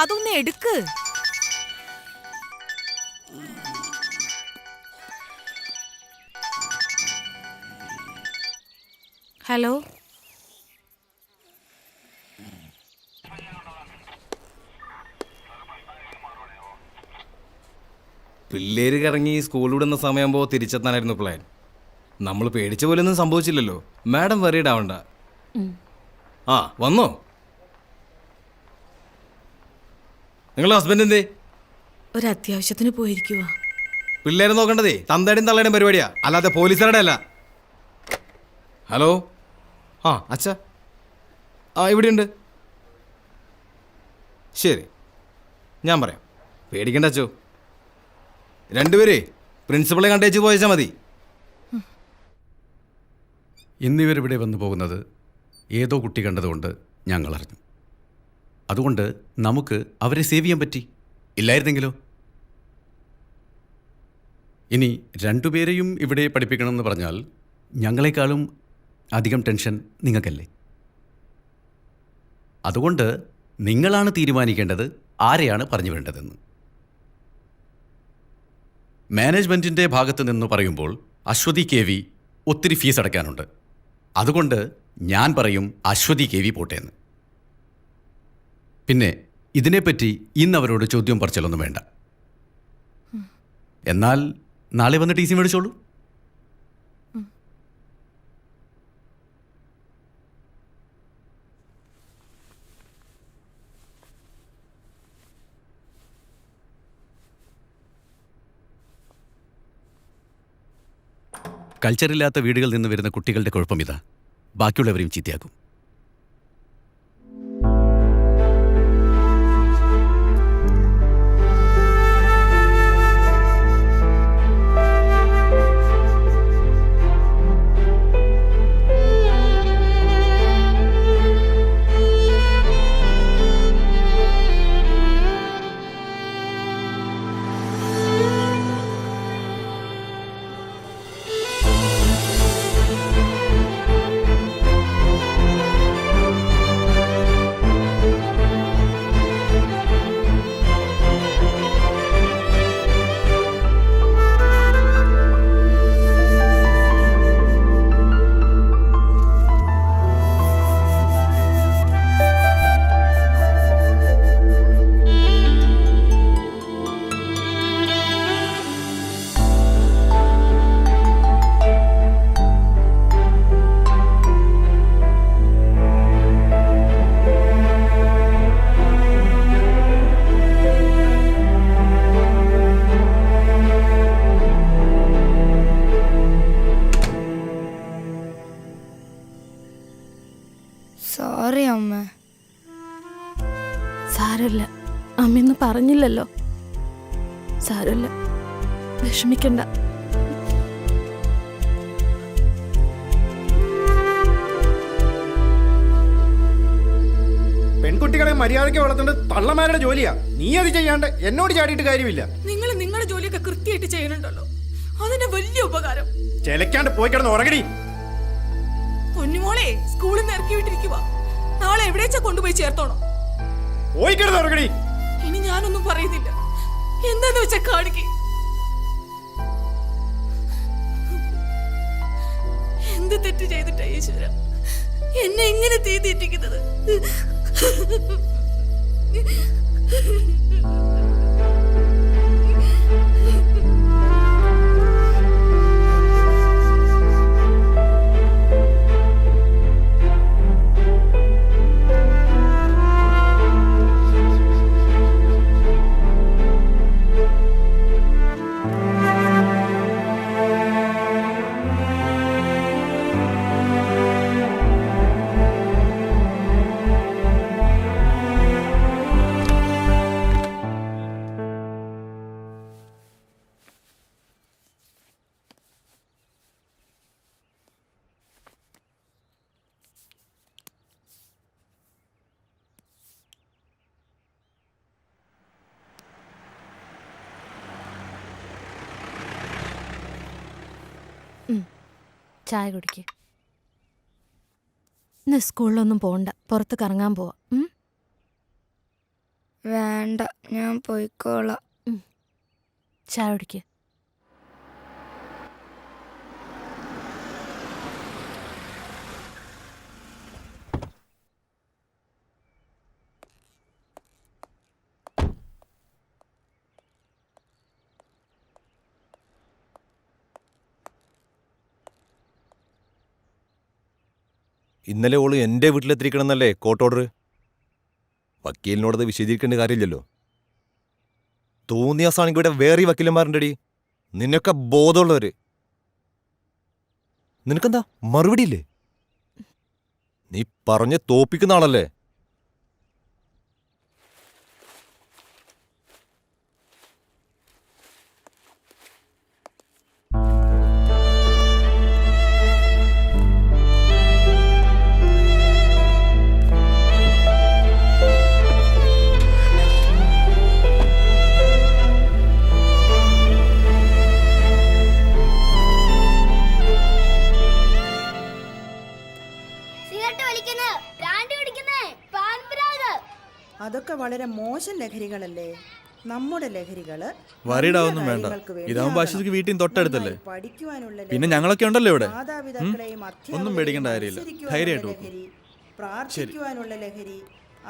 അതൊന്ന് എടുക്ക്. ഹലോ, പിള്ളേര് കറങ്ങി സ്കൂൾ വിടുന്ന സമയമാകുമ്പോൾ തിരിച്ചെത്താനായിരുന്നു പ്ലാൻ. നമ്മൾ പേടിച്ച പോലൊന്നും സംഭവിച്ചില്ലല്ലോ. മാഡം വറീഡ് ആവണ്ട. ആ വന്നോ? നിങ്ങളുടെ ഹസ്ബൻഡ് എന്തേ? ഒരു അത്യാവശ്യത്തിന് പോയിരിക്കുക. പിള്ളേരെ നോക്കേണ്ടതേ തന്തയുടെയും തള്ളയുടെയും പരിപാടിയാ, അല്ലാതെ പോലീസുകാരുടെ അല്ല. ഹലോ, ആ അച്ഛാ, ആ ഇവിടെയുണ്ട്. ശരി, ഞാൻ പറയാം. പേടിക്കണ്ട അച്ചോ. രണ്ടുപേരേ പ്രിൻസിപ്പളെ കണ്ടേച്ച് പോയച്ചാൽ മതി. ഇന്നിവരിവിടെ വന്നു പോകുന്നത് ഏതോ കുട്ടി കണ്ടതുകൊണ്ട് ഞങ്ങൾ അറിഞ്ഞു. അതുകൊണ്ട് നമുക്ക് അവരെ സേവ് ചെയ്യാൻ പറ്റി. ഇല്ലായിരുന്നെങ്കിലോ? ഇനി രണ്ടുപേരെയും ഇവിടെ പഠിപ്പിക്കണമെന്ന് പറഞ്ഞാൽ ഞങ്ങളെക്കാളും അധികം ടെൻഷൻ നിങ്ങൾക്കല്ലേ? അതുകൊണ്ട് നിങ്ങളാണ് തീരുമാനിക്കേണ്ടത് ആരെയാണ് പറഞ്ഞു വേണ്ടതെന്ന്. മാനേജ്മെൻറ്റിൻ്റെ ഭാഗത്ത് നിന്ന് പറയുമ്പോൾ അശ്വതി KV ഒത്തിരി ഫീസ് അടയ്ക്കാനുണ്ട്. അതുകൊണ്ട് ഞാൻ പറയും അശ്വതി KV പോട്ടേന്ന്. പിന്നെ ഇതിനെപ്പറ്റി ഇന്നവരോട് ചോദ്യം പറച്ചിലൊന്നും വേണ്ട. എന്നാൽ നാളെ വന്ന് TC മേടിച്ചോളൂ. കൾച്ചറില്ലാത്ത വീടുകളിൽ നിന്ന് വരുന്ന കുട്ടികളുടെ കുഴപ്പം ഇതാ, ബാക്കിയുള്ളവരെയും ചീത്തയാക്കും. സോറി അമ്മ. സാരമില്ല, അമ്മയൊന്നും പറഞ്ഞില്ലല്ലോ. സാരമില്ല, വിഷമിക്കണ്ട. പെൺകുട്ടികളെ മര്യാദയ്ക്ക് വളർത്തേണ്ടത് തള്ളമാരുടെ ജോലിയാ. നീ അത് ചെയ്യാണ്ട് എന്നോട് ചാടിയിട്ട് കാര്യമില്ല. നിങ്ങൾ നിങ്ങളുടെ ജോലിയൊക്കെ കൃത്യമായിട്ട് ചെയ്യുന്നുണ്ടല്ലോ, അതിന്റെ വലിയ ഉപകാരം. ചെലക്കാണ്ട് പോയി കിടന്ന് ഉറങ്ങടി. പൊന്നുമോളെ സ്കൂളിൽ നിന്ന് ഇറക്കി വിട്ടിരിക്കുക. നാളെ എവിടേച്ചാ കൊണ്ടുപോയി ചേർത്തോണം? പോയി കിടന്ന് ഉറങ്ങടി. ഇനി ഞാനൊന്നും പറയുന്നില്ല. എന്താന്ന് വെച്ചാ കാണിക്ക്. എന്ത് തെറ്റ് ചെയ്തിട്ടാ ഈശ്വര എന്നെ എങ്ങനെ തീറ്റിക്കുന്നത്? ചായ കുടിക്ക്. ഇന്ന് സ്കൂളിലൊന്നും പോണ്ട, പുറത്ത് കറങ്ങാൻ പോവാ. വേണ്ട, ഞാൻ പോയിക്കോളാം. ചായ കുടിക്ക്. ഇന്നലെ ഓള് എൻ്റെ വീട്ടിലെത്തിരിക്കണമെന്നല്ലേ കോർട്ട് ഓർഡർ? വക്കീലിനോടത് വിശദീകരിക്കേണ്ട കാര്യമില്ലല്ലോ. തോന്നിയ സാണെങ്കിൽ ഇവിടെ വേറെ വക്കീലന്മാരുണ്ടടി, നിന്നൊക്കെ ബോധമുള്ളവര്. നിനക്കെന്താ മറുപടിയില്ലേ? നീ പറഞ്ഞ് തോപ്പിക്കുന്ന ആളല്ലേ? അതൊക്കെ വളരെ മോശം ലഹരികളല്ലേ? നമ്മുടെ ലഹരികള് വരീടാവൊന്നും വേണ്ട. ഇതാവുമ്പോ ആശുപത്രിക്ക് വീട്ടിൽ തൊട്ടടുത്തല്ലേ. പിന്നെ ഞങ്ങളൊക്കെ ഉണ്ടല്ലോ ഇവിടെ. ഒന്നും പേടിക്കേണ്ട കാര്യമില്ല. ധൈര്യമായിട്ട് ലഹരി, പ്രാർത്ഥിക്കുവാനുള്ള ലഹരി,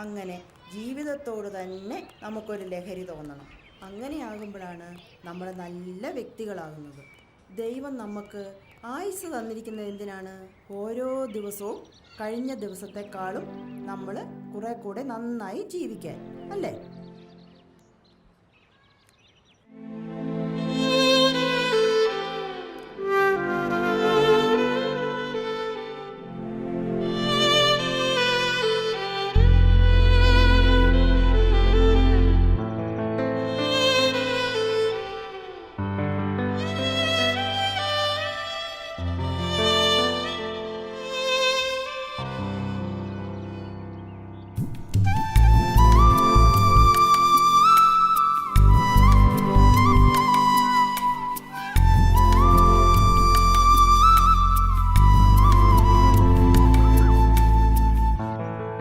അങ്ങനെ ജീവിതത്തോട് തന്നെ നമുക്കൊരു ലഹരി തോന്നണം. അങ്ങനെയാകുമ്പോഴാണ് നമ്മൾ നല്ല വ്യക്തികളാകുന്നത്. ദൈവം നമുക്ക് ആയുസ് തന്നിരിക്കുന്നത് എന്തിനാണ്? ഓരോ ദിവസവും കഴിഞ്ഞ ദിവസത്തെക്കാളും നമ്മൾ കുറെ കൂടെ നന്നായി ജീവിക്കാൻ, അല്ലേ?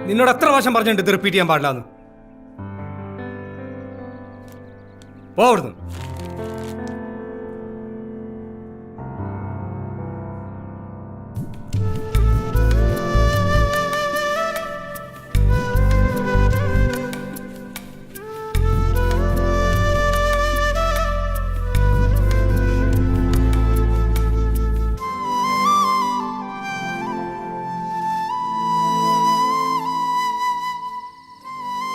നിന്നോട് എത്ര പ്രാവശ്യം പറഞ്ഞിട്ടുണ്ട് ഇത് റിപ്പീറ്റ് ചെയ്യാൻ പാടില്ലാന്ന്? പോ അവിടുന്ന്.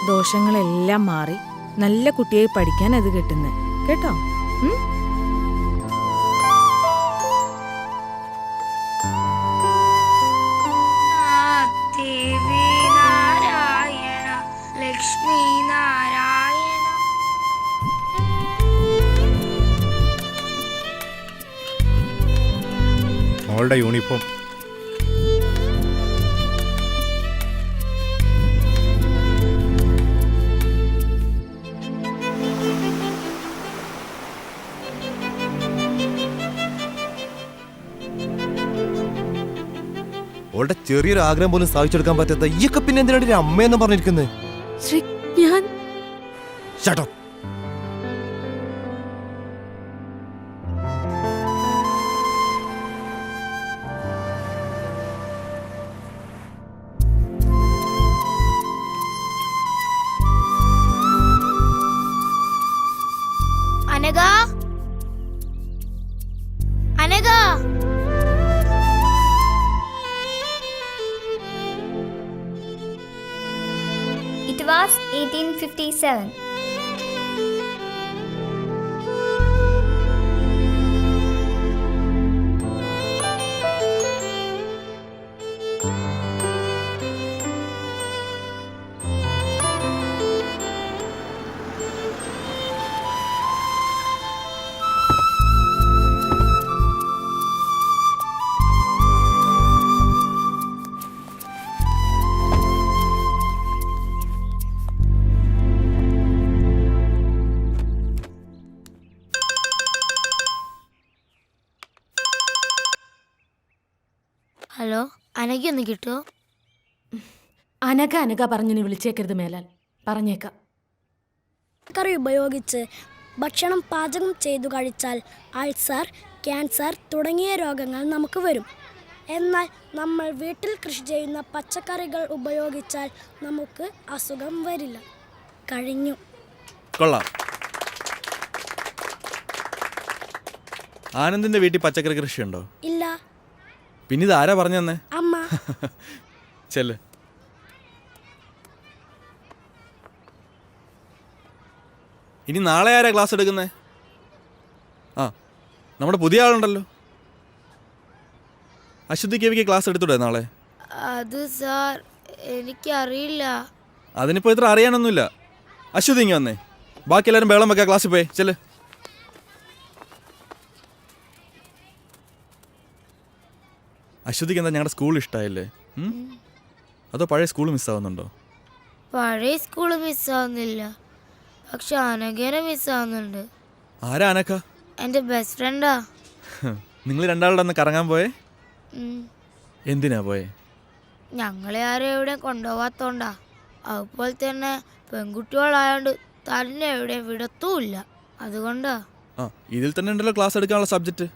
ദോഷങ്ങളെല്ലാം മാറി നല്ല കുട്ടിയായി പഠിക്കാൻ അത് കിട്ടുന്നത് കേട്ടോ. ദേവി നാരായണ ലക്ഷ്മി നാരായണ. മോളുടെ യൂണിഫോം ഓളുടെ ചെറിയൊരു ആഗ്രഹം പോലും സാധിച്ചെടുക്കാൻ പറ്റാത്ത ഈയൊക്കെ പിന്നെ എന്തിനാണ് അമ്മയെന്ന് പറഞ്ഞിരിക്കുന്നത്? ശ്രീ ഞാൻ Shut up. Anagha Anagha It was 1857. Hello Anagha ഒന്ന് കിട്ടുമോ? അനഘ പറഞ്ഞു വിളിച്ചേക്കരുത് മേലാൽ. പറഞ്ഞേക്കാം. കറി ഉപയോഗിച്ച് ഭക്ഷണം പാചകം ചെയ്തു കഴിച്ചാൽ അൾസർ, ക്യാൻസർ തുടങ്ങിയ രോഗങ്ങൾ നമുക്ക് വരും. എന്നാൽ നമ്മൾ വീട്ടിൽ കൃഷി ചെയ്യുന്ന പച്ചക്കറികൾ ഉപയോഗിച്ചാൽ നമുക്ക് അസുഖം വരില്ല. കഴിഞ്ഞു. കൊള്ളാം. ആനന്ദിന്റെ വീട്ടിൽ പച്ചക്കറി കൃഷിയുണ്ടോ? ഇല്ല. പിന്നെ ഇത് ആരാ പറഞ്ഞു തന്നെ? അമ്മ. ചെല്ല്. ഇനി നാളെ ആരാ ക്ലാസ് എടുക്കുന്നേ? ആ, നമ്മുടെ പുതിയ ആളുണ്ടല്ലോ. അശ്വതി കേവിക്ക് ക്ലാസ് എടുത്തൂടെ നാളെ? അത് സാർ എനിക്കറിയില്ല. അതിനിപ്പോൾ ഇത്ര അറിയാനൊന്നുമില്ല. അശ്വതി ഇങ്ങ് വന്നേ. ബാക്കി എല്ലാവരും ബേളം വെക്കാം, ക്ലാസ്സിൽ പോയി ചെല്ല്. അശ്വതിക്ക് എന്താ ഞങ്ങളുടെ സ്കൂൾ ഇഷ്ടമായില്ലേ? അതോ പഴയ സ്കൂൾ മിസ്സാവുന്നുണ്ടോ? പഴയ സ്കൂള് മിസ്സാവുന്നില്ല, പക്ഷെ അനഘേനെ മിസ്സാവുന്നുണ്ട്. ആരാ അനക്ക? എൻ്റെ ബെസ്റ്റ് ഫ്രണ്ടാ. നിങ്ങൾ രണ്ടാളുടെ ഒന്ന് കറങ്ങാൻ പോയേ? എന്തിനാ പോയേ? ഞങ്ങളെ ആരും എവിടെ കൊണ്ടുപോകാത്തോണ്ടാ. അതുപോലെ തന്നെ പെൺകുട്ടികളായോണ്ട് തന്നെ എവിടെ വിടത്തുമില്ല, അതുകൊണ്ടാ. ആ, ഇതിൽ തന്നെ ഉണ്ടല്ലോ ക്ലാസ് എടുക്കാനുള്ള സബ്ജക്റ്റ്.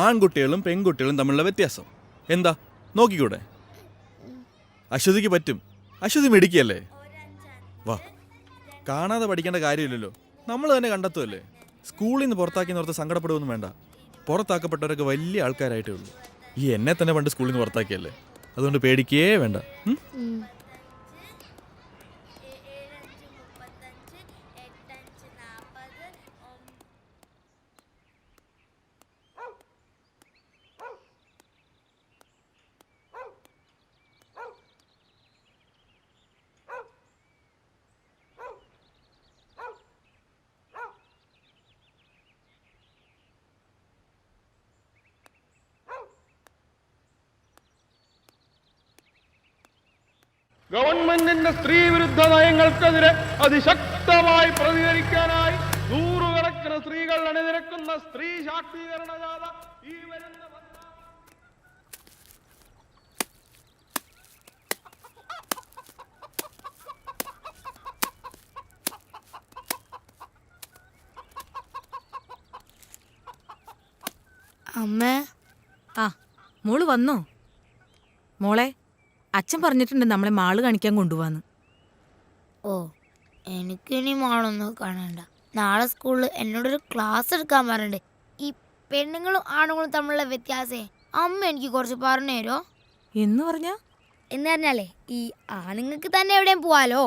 ആൺകുട്ടികളും പെൺകുട്ടികളും തമ്മിലുള്ള വ്യത്യാസം എന്താ നോക്കിക്കൂടെ? അശ്വതിക്ക് പറ്റും. അശ്വതി മിടുക്കിയല്ലേ? വാ, കാണാതെ പഠിക്കേണ്ട കാര്യമില്ലല്ലോ, നമ്മൾ തന്നെ കണ്ടെത്തുമല്ലേ. സ്കൂളിൽ നിന്ന് പുറത്താക്കിയെന്നോർത്ത് സങ്കടപ്പെടുകയൊന്നും വേണ്ട. പുറത്താക്കപ്പെട്ടവരൊക്കെ വലിയ ആൾക്കാരായിട്ടേ ഉള്ളൂ. ഈ എന്നെ തന്നെ പണ്ട് സ്കൂളിൽ നിന്ന് പുറത്താക്കിയല്ലേ, അതുകൊണ്ട് പേടിക്കേ വേണ്ട. ഗവൺമെന്റിന്റെ സ്ത്രീ വിരുദ്ധ നയങ്ങൾക്കെതിരെ അതിശക്തമായി പ്രതികരിക്കാനായി നൂറുകണക്കിന് സ്ത്രീകൾ അണിനിരക്കുന്ന സ്ത്രീ ശാക്തീകരണ ജാഥ ഈ വരുന്ന അമ്മേ. ആ, മോള് വന്നോ? മോളെ, അച്ഛൻ പറഞ്ഞിട്ടുണ്ട് നമ്മളെ മാള് കാണിക്കാൻ കൊണ്ടുപോവാന്ന്. ഓ, എനിക്കിനി മാളൊന്നും കാണണ്ട. നാളെ സ്കൂളിൽ എന്നോടൊരു ക്ലാസ് എടുക്കാൻ പറഞ്ഞിട്ടുണ്ട്. ഈ പെണ്ണുങ്ങളും ആണുങ്ങളും തമ്മിലുള്ള വ്യത്യാസേ അമ്മ എനിക്ക് കുറച്ച് പറഞ്ഞു തരുമോ? എന്ന് പറഞ്ഞാലേ ഈ ആണുങ്ങൾക്ക് തന്നെ എവിടെയും പോവാലോ,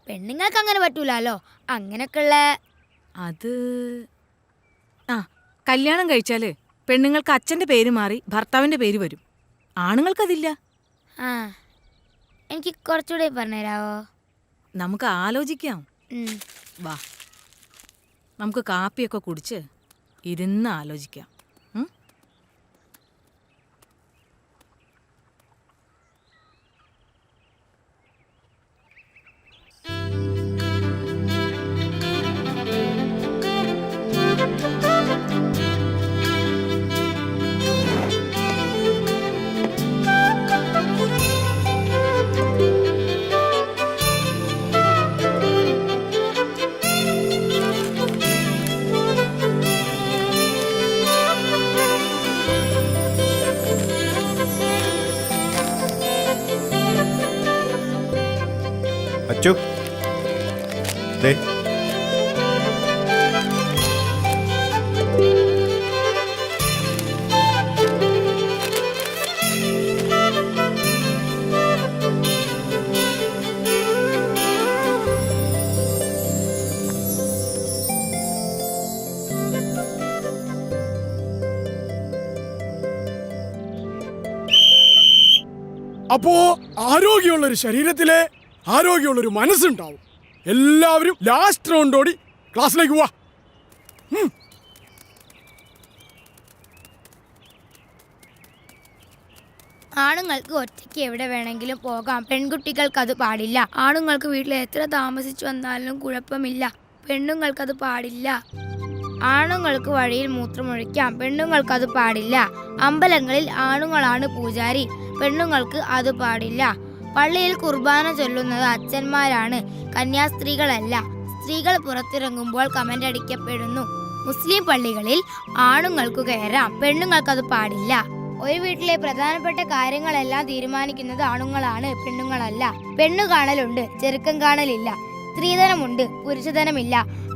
പെണ്ണുങ്ങൾക്ക് അങ്ങനെ പറ്റൂലോ. അങ്ങനെയൊക്കെയുള്ള അത് ആ, കല്യാണം കഴിച്ചാല് പെണ്ണുങ്ങൾക്ക് അച്ഛൻ്റെ പേര് മാറി ഭർത്താവിൻ്റെ പേര് വരും. ആണുങ്ങൾക്കതില്ല. ആ, എനിക്ക് കുറച്ചുകൂടെ പറഞ്ഞുതരാവോ? നമുക്ക് ആലോചിക്കാം. വാ, നമുക്ക് കാപ്പിയൊക്കെ കുടിച്ച് ഇരുന്ന് ആലോചിക്കാം. അച്ചു ദേ അപ്പോ ആരോഗ്യമുള്ളൊരു ശരീരത്തിലെ ആരോഗ്യമുള്ളൊരു മനസ്സുണ്ടാവും. എല്ലാവരും ലാസ്റ്റ് റൗണ്ടോടി ക്ലാസ്സിലേക്ക് പോവാ. ആണുങ്ങൾക്ക് ഒറ്റയ്ക്ക് എവിടെ വേണമെങ്കിലും പോകാം, പെൺകുട്ടികൾക്ക് അത് പാടില്ല. ആണുങ്ങൾക്ക് വീട്ടിൽ എത്ര താമസിച്ചു വന്നാലും കുഴപ്പമില്ല, പെണ്ണുങ്ങൾക്കത് പാടില്ല. ആണുങ്ങൾക്ക് വഴിയിൽ മൂത്രമൊഴിക്കാം, പെണ്ണുങ്ങൾക്കത് പാടില്ല. അമ്പലങ്ങളിൽ ആണുങ്ങളാണ് പൂജാരി, പെണ്ണുങ്ങൾക്ക് അത് പാടില്ല. പള്ളിയിൽ കുർബാന ചൊല്ലുന്നത് അച്ഛന്മാരാണ്, കന്യാസ്ത്രീകളല്ല. സ്ത്രീകൾ പുറത്തിറങ്ങുമ്പോൾ കമന്റ് അടിക്കപ്പെടുന്നു. മുസ്ലിം പള്ളികളിൽ ആണുങ്ങൾക്ക് കയറാം, പെണ്ണുങ്ങൾക്കത് പാടില്ല. ഒരു വീട്ടിലെ പ്രധാനപ്പെട്ട കാര്യങ്ങളെല്ലാം തീരുമാനിക്കുന്നത് ആണുങ്ങളാണ്, പെണ്ണുങ്ങളല്ല. പെണ്ണു കാണലുണ്ട്, ചെറുക്കം കാണലില്ല. സ്ത്രീധനമുണ്ട്, പുരുഷധനമില്ല.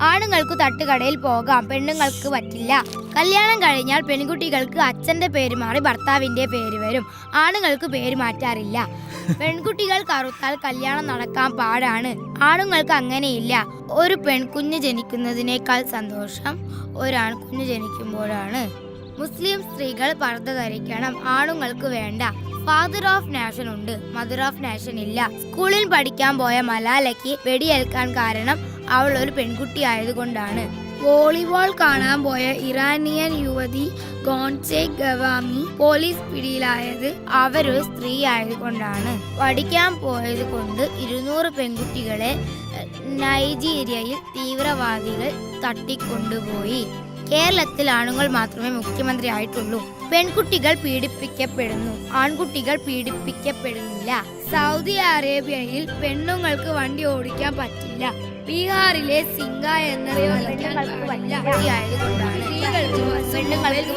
ആണുങ്ങൾക്ക് തട്ടുകടയിൽ പോകാം, പെണ്ണുങ്ങൾക്ക് പറ്റില്ല. കല്യാണം കഴിഞ്ഞാൽ പെൺകുട്ടികൾക്ക് അച്ഛന്റെ പേര് മാറി ഭർത്താവിന്റെ പേര് വരും, ആണുങ്ങൾക്ക് പേര് മാറ്റാറില്ല. പെൺകുട്ടികൾ കറുത്താൽ കല്യാണം നടക്കാൻ പാടാണ്, ആണുങ്ങൾക്ക് അങ്ങനെയില്ല. ഒരു പെൺകുഞ്ഞ് ജനിക്കുന്നതിനേക്കാൾ സന്തോഷം ഒരാൺകുഞ്ഞ് ജനിക്കുമ്പോഴാണ്. മുസ്ലിം സ്ത്രീകൾ പർദ്ദ ധരിക്കണം, ആണുങ്ങൾക്ക് വേണ്ട. ഫാദർ ഓഫ് നാഷൻ ഉണ്ട്, മദർ ഓഫ് നാഷൻ ഇല്ല. സ്കൂളിൽ പഠിക്കാൻ പോയ മലാലയ്ക്ക് വെടിയേൽക്കാൻ കാരണം അവൾ ഒരു പെൺകുട്ടി ആയതുകൊണ്ടാണ്. വോളിബോൾ കാണാൻ പോയ ഇറാനിയൻ യുവതി ഗോൺസെ ഗവാമി പോലീസ് പിടിയിലായത് അവരൊരു സ്ത്രീ ആയതുകൊണ്ടാണ്. പഠിക്കാൻ പോയത് കൊണ്ട് 200 പെൺകുട്ടികളെ നൈജീരിയയിൽ തീവ്രവാദികൾ തട്ടിക്കൊണ്ടുപോയി. കേരളത്തിൽ ആണുങ്ങൾ മാത്രമേ മുഖ്യമന്ത്രി ആയിട്ടുള്ളൂ. പെൺകുട്ടികൾ പീഡിപ്പിക്കപ്പെടുന്നു, ആൺകുട്ടികൾ പീഡിപ്പിക്കപ്പെടുന്നില്ല. സൗദി അറേബ്യയിൽ പെണ്ണുങ്ങൾക്ക് വണ്ടി ഓടിക്കാൻ പറ്റില്ല. ബീഹാറിലെ സിംഗ എന്ന പെണ്ണുങ്ങൾക്ക്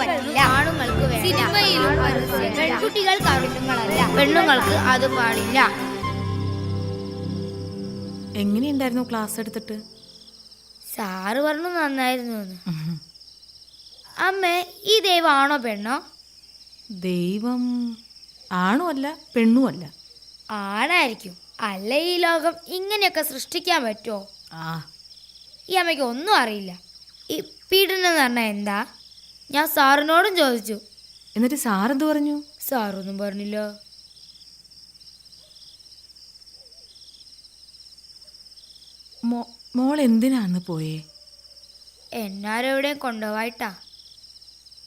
പറ്റില്ല, ആണുങ്ങൾക്ക് വേണ്ട. സിനിമയിലും പെൺകുട്ടികൾ കറുപ്പുകളല്ല, പെണ്ണുങ്ങൾക്ക് അത് പാടില്ല. എങ്ങനെയുണ്ടായിരുന്നു ക്ലാസ് എടുത്തിട്ട്? സാറ് പറഞ്ഞു നന്നായിരുന്നു. അമ്മേ, ഈ ദൈവം ആണോ പെണ്ണോ? ദൈവം ആണോ അല്ല പെണ്ണും അല്ല. ആണായിരിക്കും, അല്ല ഈ ലോകം ഇങ്ങനെയൊക്കെ സൃഷ്ടിക്കാൻ പറ്റുമോ? ഈ അമ്മയ്ക്ക് ഒന്നും അറിയില്ല. ഈ പീഡനം എന്ന് പറഞ്ഞാൽ എന്താ? ഞാൻ സാറിനോടും ചോദിച്ചു. എന്നിട്ട് സാറെന്ത് പറഞ്ഞു? സാറൊന്നും പറഞ്ഞില്ല. മോൾ എന്തിനാന്ന് പോയേ? എന്നാരെവിടെയും കൊണ്ടുപോയിട്ടാ.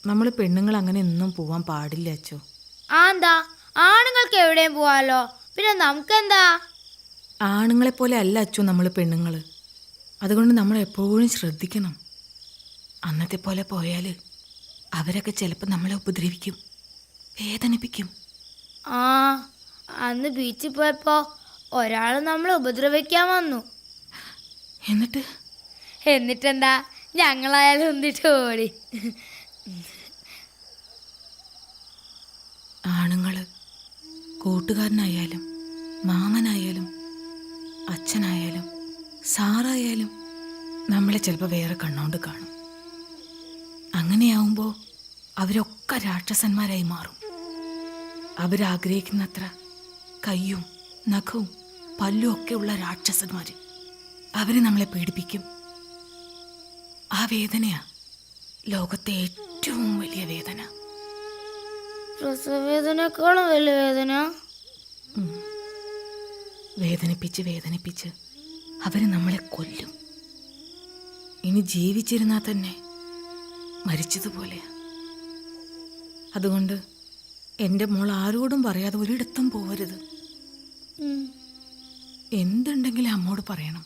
നമ്മൾ പെണ്ണുങ്ങൾ അങ്ങനെ ഒന്നും പോവാൻ പാടില്ല അച്ചോ. എന്താ, ആണുങ്ങൾക്ക് എവിടെയും പോവാലോ, പിന്നെ നമുക്കെന്താ? ആണുങ്ങളെ പോലെ അല്ല അച്ചു നമ്മൾ പെണ്ണുങ്ങൾ. അതുകൊണ്ട് നമ്മൾ എപ്പോഴും ശ്രദ്ധിക്കണം. അന്നത്തെ പോലെ പോയാൽ അവരൊക്കെ ചിലപ്പോൾ നമ്മളെ ഉപദ്രവിക്കും, വേദനിപ്പിക്കും. അന്ന് ബീച്ചിൽ പോയപ്പോ ഒരാൾ നമ്മളെ ഉപദ്രവിക്കാൻ വന്നു. എന്നിട്ടെന്താ, ഞങ്ങളായാലും ഒന്നിട്ട് ഓടി. ആണുങ്ങള് കൂട്ടുകാരനായാലും മാമനായാലും അച്ഛനായാലും സാറായാലും നമ്മളെ ചിലപ്പോൾ വേറെ കണ്ണോണ്ട് കാണും. അങ്ങനെയാവുമ്പോൾ അവരൊക്കെ രാക്ഷസന്മാരായി മാറും. അവരാഗ്രഹിക്കുന്നത്ര കയ്യും നഖവും പല്ലും ഒക്കെ ഉള്ള രാക്ഷസന്മാർ അവർ നമ്മളെ പീഡിപ്പിക്കും. ആ വേദനയാ ലോകത്തെ ഏറ്റവും വലിയ വേദന. പ്രസവവേദനേക്കാളും വലിയ വേദന. വേദനിപ്പിച്ച് വേദനിപ്പിച്ച് അവർ നമ്മളെ കൊല്ലും. ഇനി ജീവിച്ചിരുന്നാൽ തന്നെ മരിച്ചതുപോലെയാ. അതുകൊണ്ട് എൻ്റെ മോൾ ആരോടും പറയാതെ ഒരിടത്തും പോവരുത്. എന്തുണ്ടെങ്കിലും അമ്മോട് പറയണം.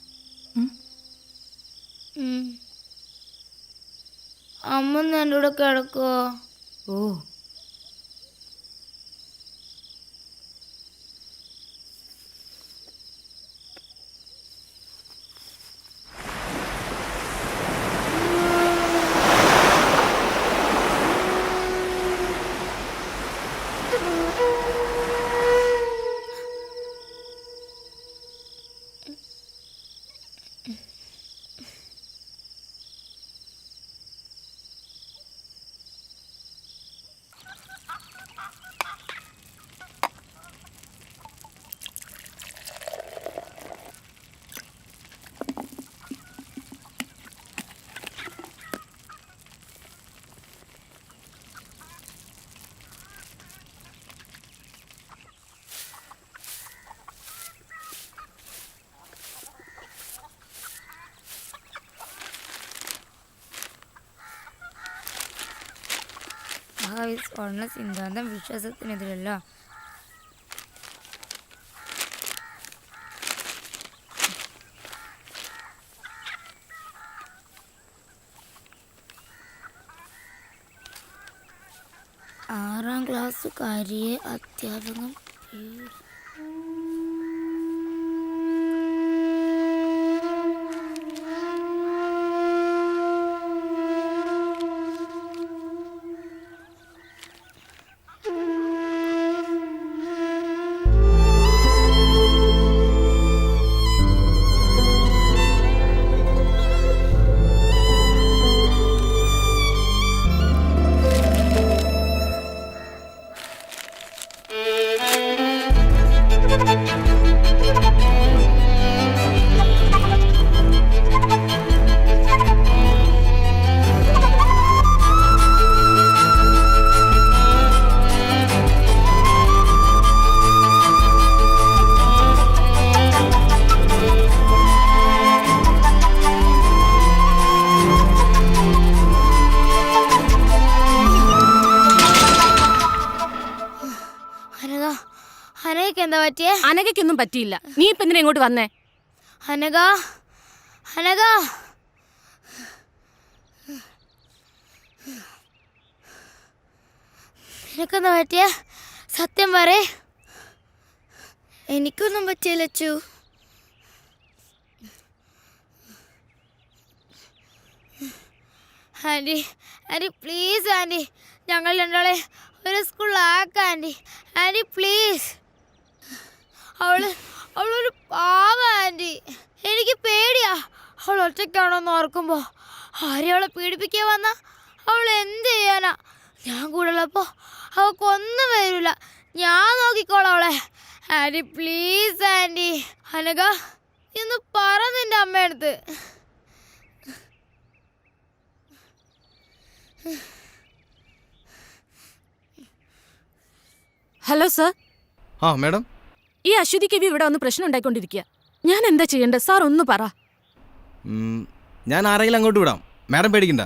അമ്മ എൻ്റെ കൂടെ കിടക്കുവോ? ഓ, ഈ സ്വർണ്ണ സിദ്ധാന്തം വിശ്വാസത്തിനെതിരല്ല. ആറാം ക്ലാസ്സുകാരിയെ അധ്യാപകൻ എന്താ പറ്റിയേ? അനഘയ്ക്കൊന്നും പറ്റിയില്ല. നീ ഇപ്പൊ എന്തിനാ ഇങ്ങോട്ട് വന്നേ? അനഘ, അനഘ, നിനക്കെന്താ പറ്റിയേ? സത്യം പറയേ. എനിക്കൊന്നും പറ്റിയില്ല Achu. Aunty, aunty please aunty, ഞങ്ങൾ രണ്ടാളെ ഒരു സ്കൂളിലാക്കാം ആൻറ്റി. Aunty please. അവളൊരു പാവ ആൻറ്റി. എനിക്ക് പേടിയാ. അവൾ ഒറ്റയ്ക്കാണോന്ന് ഓർക്കുമ്പോൾ. ആരെയും അവളെ പീഡിപ്പിക്കാൻ വന്നാ അവൾ എന്ത് ചെയ്യാനാ? ഞാൻ കൂടെ ഉള്ളപ്പോൾ അവൾക്കൊന്നും വരില്ല. ഞാൻ നോക്കിക്കോളാം അവളെ. Anti please anti. അനഘ ഇന്ന് പറ നിന്റെ അമ്മയടുത്ത്. Hello sir. ആ മാഡം, ഈ അശ്വതി കവി ഇവിടെ വന്ന് പ്രശ്നം ഉണ്ടായിക്കൊണ്ടിരിക്കുക. ഞാൻ എന്താ ചെയ്യേണ്ടത് സാർ? ഒന്ന് പറ. ഞാൻ ആരെങ്കിലും അങ്ങോട്ട് വിടാം, മാഡം പേടിക്കണ്ട.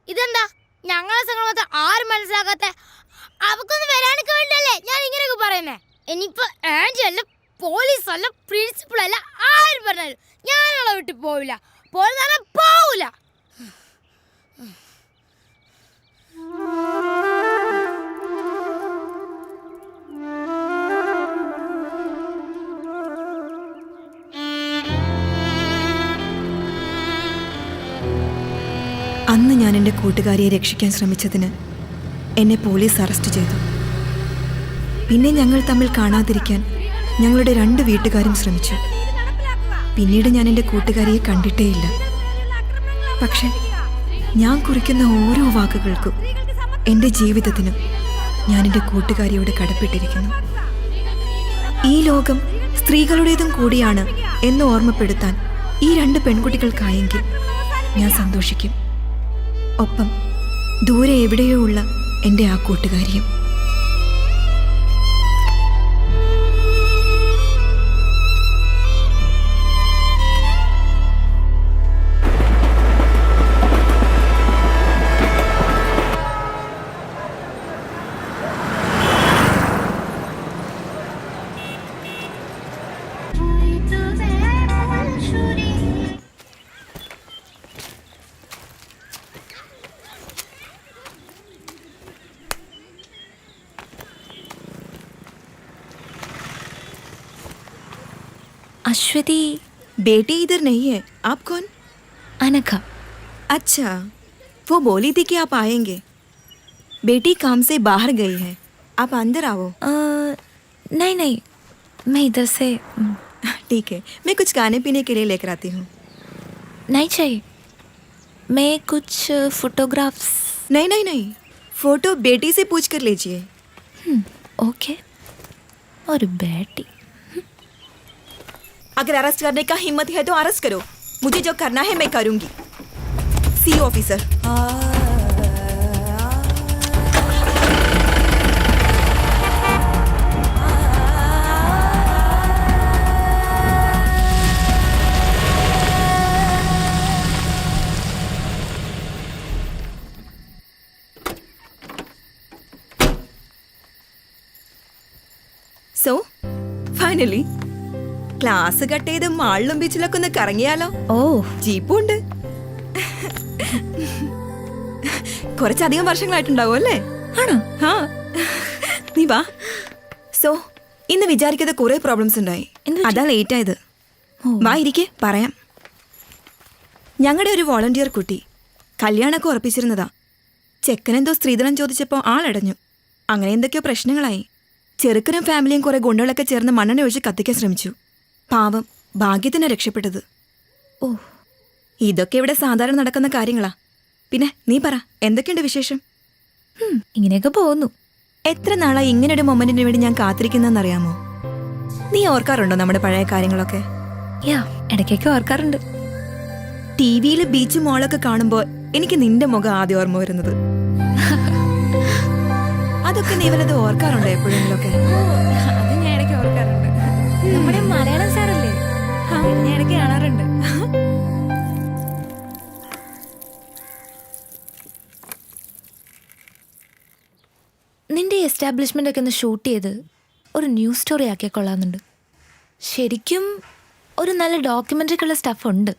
ഇതെന്താ ഞങ്ങളെ സംഘടന ആരും മനസ്സിലാക്കാത്ത? അവക്കൊന്നും വരാനൊക്കെ വേണ്ടല്ലേ ഞാൻ ഇങ്ങനെയൊക്കെ പറയുന്നേ. ഇനിയിപ്പോ ആന്റി അല്ല, പോലീസ് അല്ല, പ്രിൻസിപ്പൾ അല്ല, ആരും പറഞ്ഞാലും ഞാനവളെ വിട്ട് പോവില്ല. പോവില്ല. അന്ന് ഞാൻ എൻ്റെ കൂട്ടുകാരിയെ രക്ഷിക്കാൻ ശ്രമിച്ചതിന് എന്നെ പോലീസ് അറസ്റ്റ് ചെയ്തു. പിന്നെ ഞങ്ങൾ തമ്മിൽ കാണാതിരിക്കാൻ ഞങ്ങളുടെ 2 വീട്ടുകാരും ശ്രമിച്ചു. പിന്നീട് ഞാൻ എൻ്റെ കൂട്ടുകാരിയെ കണ്ടിട്ടേയില്ല. പക്ഷെ ഞാൻ കുറിക്കുന്ന ഓരോ വാക്കുകൾക്കും, എൻ്റെ ജീവിതത്തിനും ഞാൻ എൻ്റെ കൂട്ടുകാരിയോട് കടപ്പെട്ടിരിക്കുന്നു. ഈ ലോകം സ്ത്രീകളുടേതും കൂടിയാണ് എന്ന് ഓർമ്മപ്പെടുത്താൻ ഈ 2 പെൺകുട്ടികൾക്കായെങ്കിൽ ഞാൻ സന്തോഷിക്കും. ഒപ്പം ദൂരെ എവിടെയോ ഉള്ള എൻ്റെ ആ കൂട്ടുകാരിയും. अश्वती बेटी इधर नहीं है. आप कौन? अनघा. अच्छा, वो बोली थी कि आप आएंगे. बेटी काम से बाहर गई है, आप अंदर आओ. नहीं, मैं इधर से. ठीक है, मैं कुछ खाने पीने के लिए लेकर आती हूँ. नहीं चाहिए, मैं कुछ फोटोग्राफ्स. नहीं, फोटो बेटी से पूछ कर लीजिए. ओके. और बेटी, अगर अरेस्ट करने का हिम्मत है तो अरेस्ट करो. मुझे जो करना है मैं करूंगी. C officer. Finally class cut ചെയ്ത് മാളിലും ബീച്ചിലൊക്കെ ഒന്ന് കറങ്ങിയാലോ? ഓ, ജീപ്പും ഉണ്ട്. കുറച്ചധികം വർഷങ്ങളായിട്ടുണ്ടാവും അല്ലേ? ആണോ? ആ, നീ വാ. സോ ഇന്ന് വിചാരിക്കാതെ കുറെ പ്രോബ്ലംസ് ഉണ്ടായി. അതാ ലേറ്റ് ആയത്. വാ ഇരിക്കെ, പറയാം. ഞങ്ങളുടെ ഒരു വോളണ്ടിയർ കുട്ടി കല്യാണമൊക്കെ ഉറപ്പിച്ചിരുന്നതാ. ചെക്കനെന്തോ സ്ത്രീധനം ചോദിച്ചപ്പോൾ ആളടഞ്ഞു. അങ്ങനെ എന്തൊക്കെയോ പ്രശ്നങ്ങളായി. ചെറുക്കനും ഫാമിലിയും കുറെ ഗുണ്ടകളൊക്കെ ചേർന്ന് മണ്ണെണ്ണ ഒഴിച്ച് കത്തിക്കാൻ ശ്രമിച്ചു. പാവം, ഭാഗ്യത്തിന് രക്ഷപ്പെട്ടത്. ഓ, ഇതൊക്കെ ഇവിടെ സാധാരണ നടക്കുന്ന കാര്യങ്ങളാ. പിന്നെ നീ പറ, എന്തൊക്കെയുണ്ട് വിശേഷം? ഇങ്ങനെയൊക്കെ പോകുന്നു. എത്ര നാളായി ഇങ്ങനൊരു മൊമെന്റിന് വേണ്ടി ഞാൻ കാത്തിരിക്കുന്നറിയാമോ? നീ ഓർക്കാറുണ്ടോ നമ്മുടെ പഴയ കാര്യങ്ങളൊക്കെ? യാ, ഇടയ്ക്കൊക്കെ ഓർക്കാറുണ്ട്. ടിവിയിൽ ബീച്ച് മോളൊക്കെ കാണുമ്പോൾ എനിക്ക് നിന്റെ മുഖം ആദ്യം ഓർമ്മ വരുന്നത്. അതൊക്കെ നീ വല്ലത് ഓർക്കാറുണ്ടോ എപ്പോഴെങ്കിലൊക്കെ? അത് ഞാൻ ഇടയ്ക്ക് ഓർക്കാറുണ്ട്. നമ്മുടെ മലയാളം സാറല്ലേ, ഞാൻ ഇടയ്ക്ക് കാണാറുണ്ട്. നിന്റെ എസ്റ്റാബ്ലിഷ്മെന്റ് ഒക്കെ ഒന്ന് ഷൂട്ട് ചെയ്ത് ഒരു ന്യൂസ് സ്റ്റോറി ആക്കിയാൽ കൊള്ളാമെന്നുണ്ട്. ശരിക്കും ഒരു നല്ല ഡോക്യുമെന്ററിക്കുള്ള സ്റ്റഫ് ഉണ്ട്.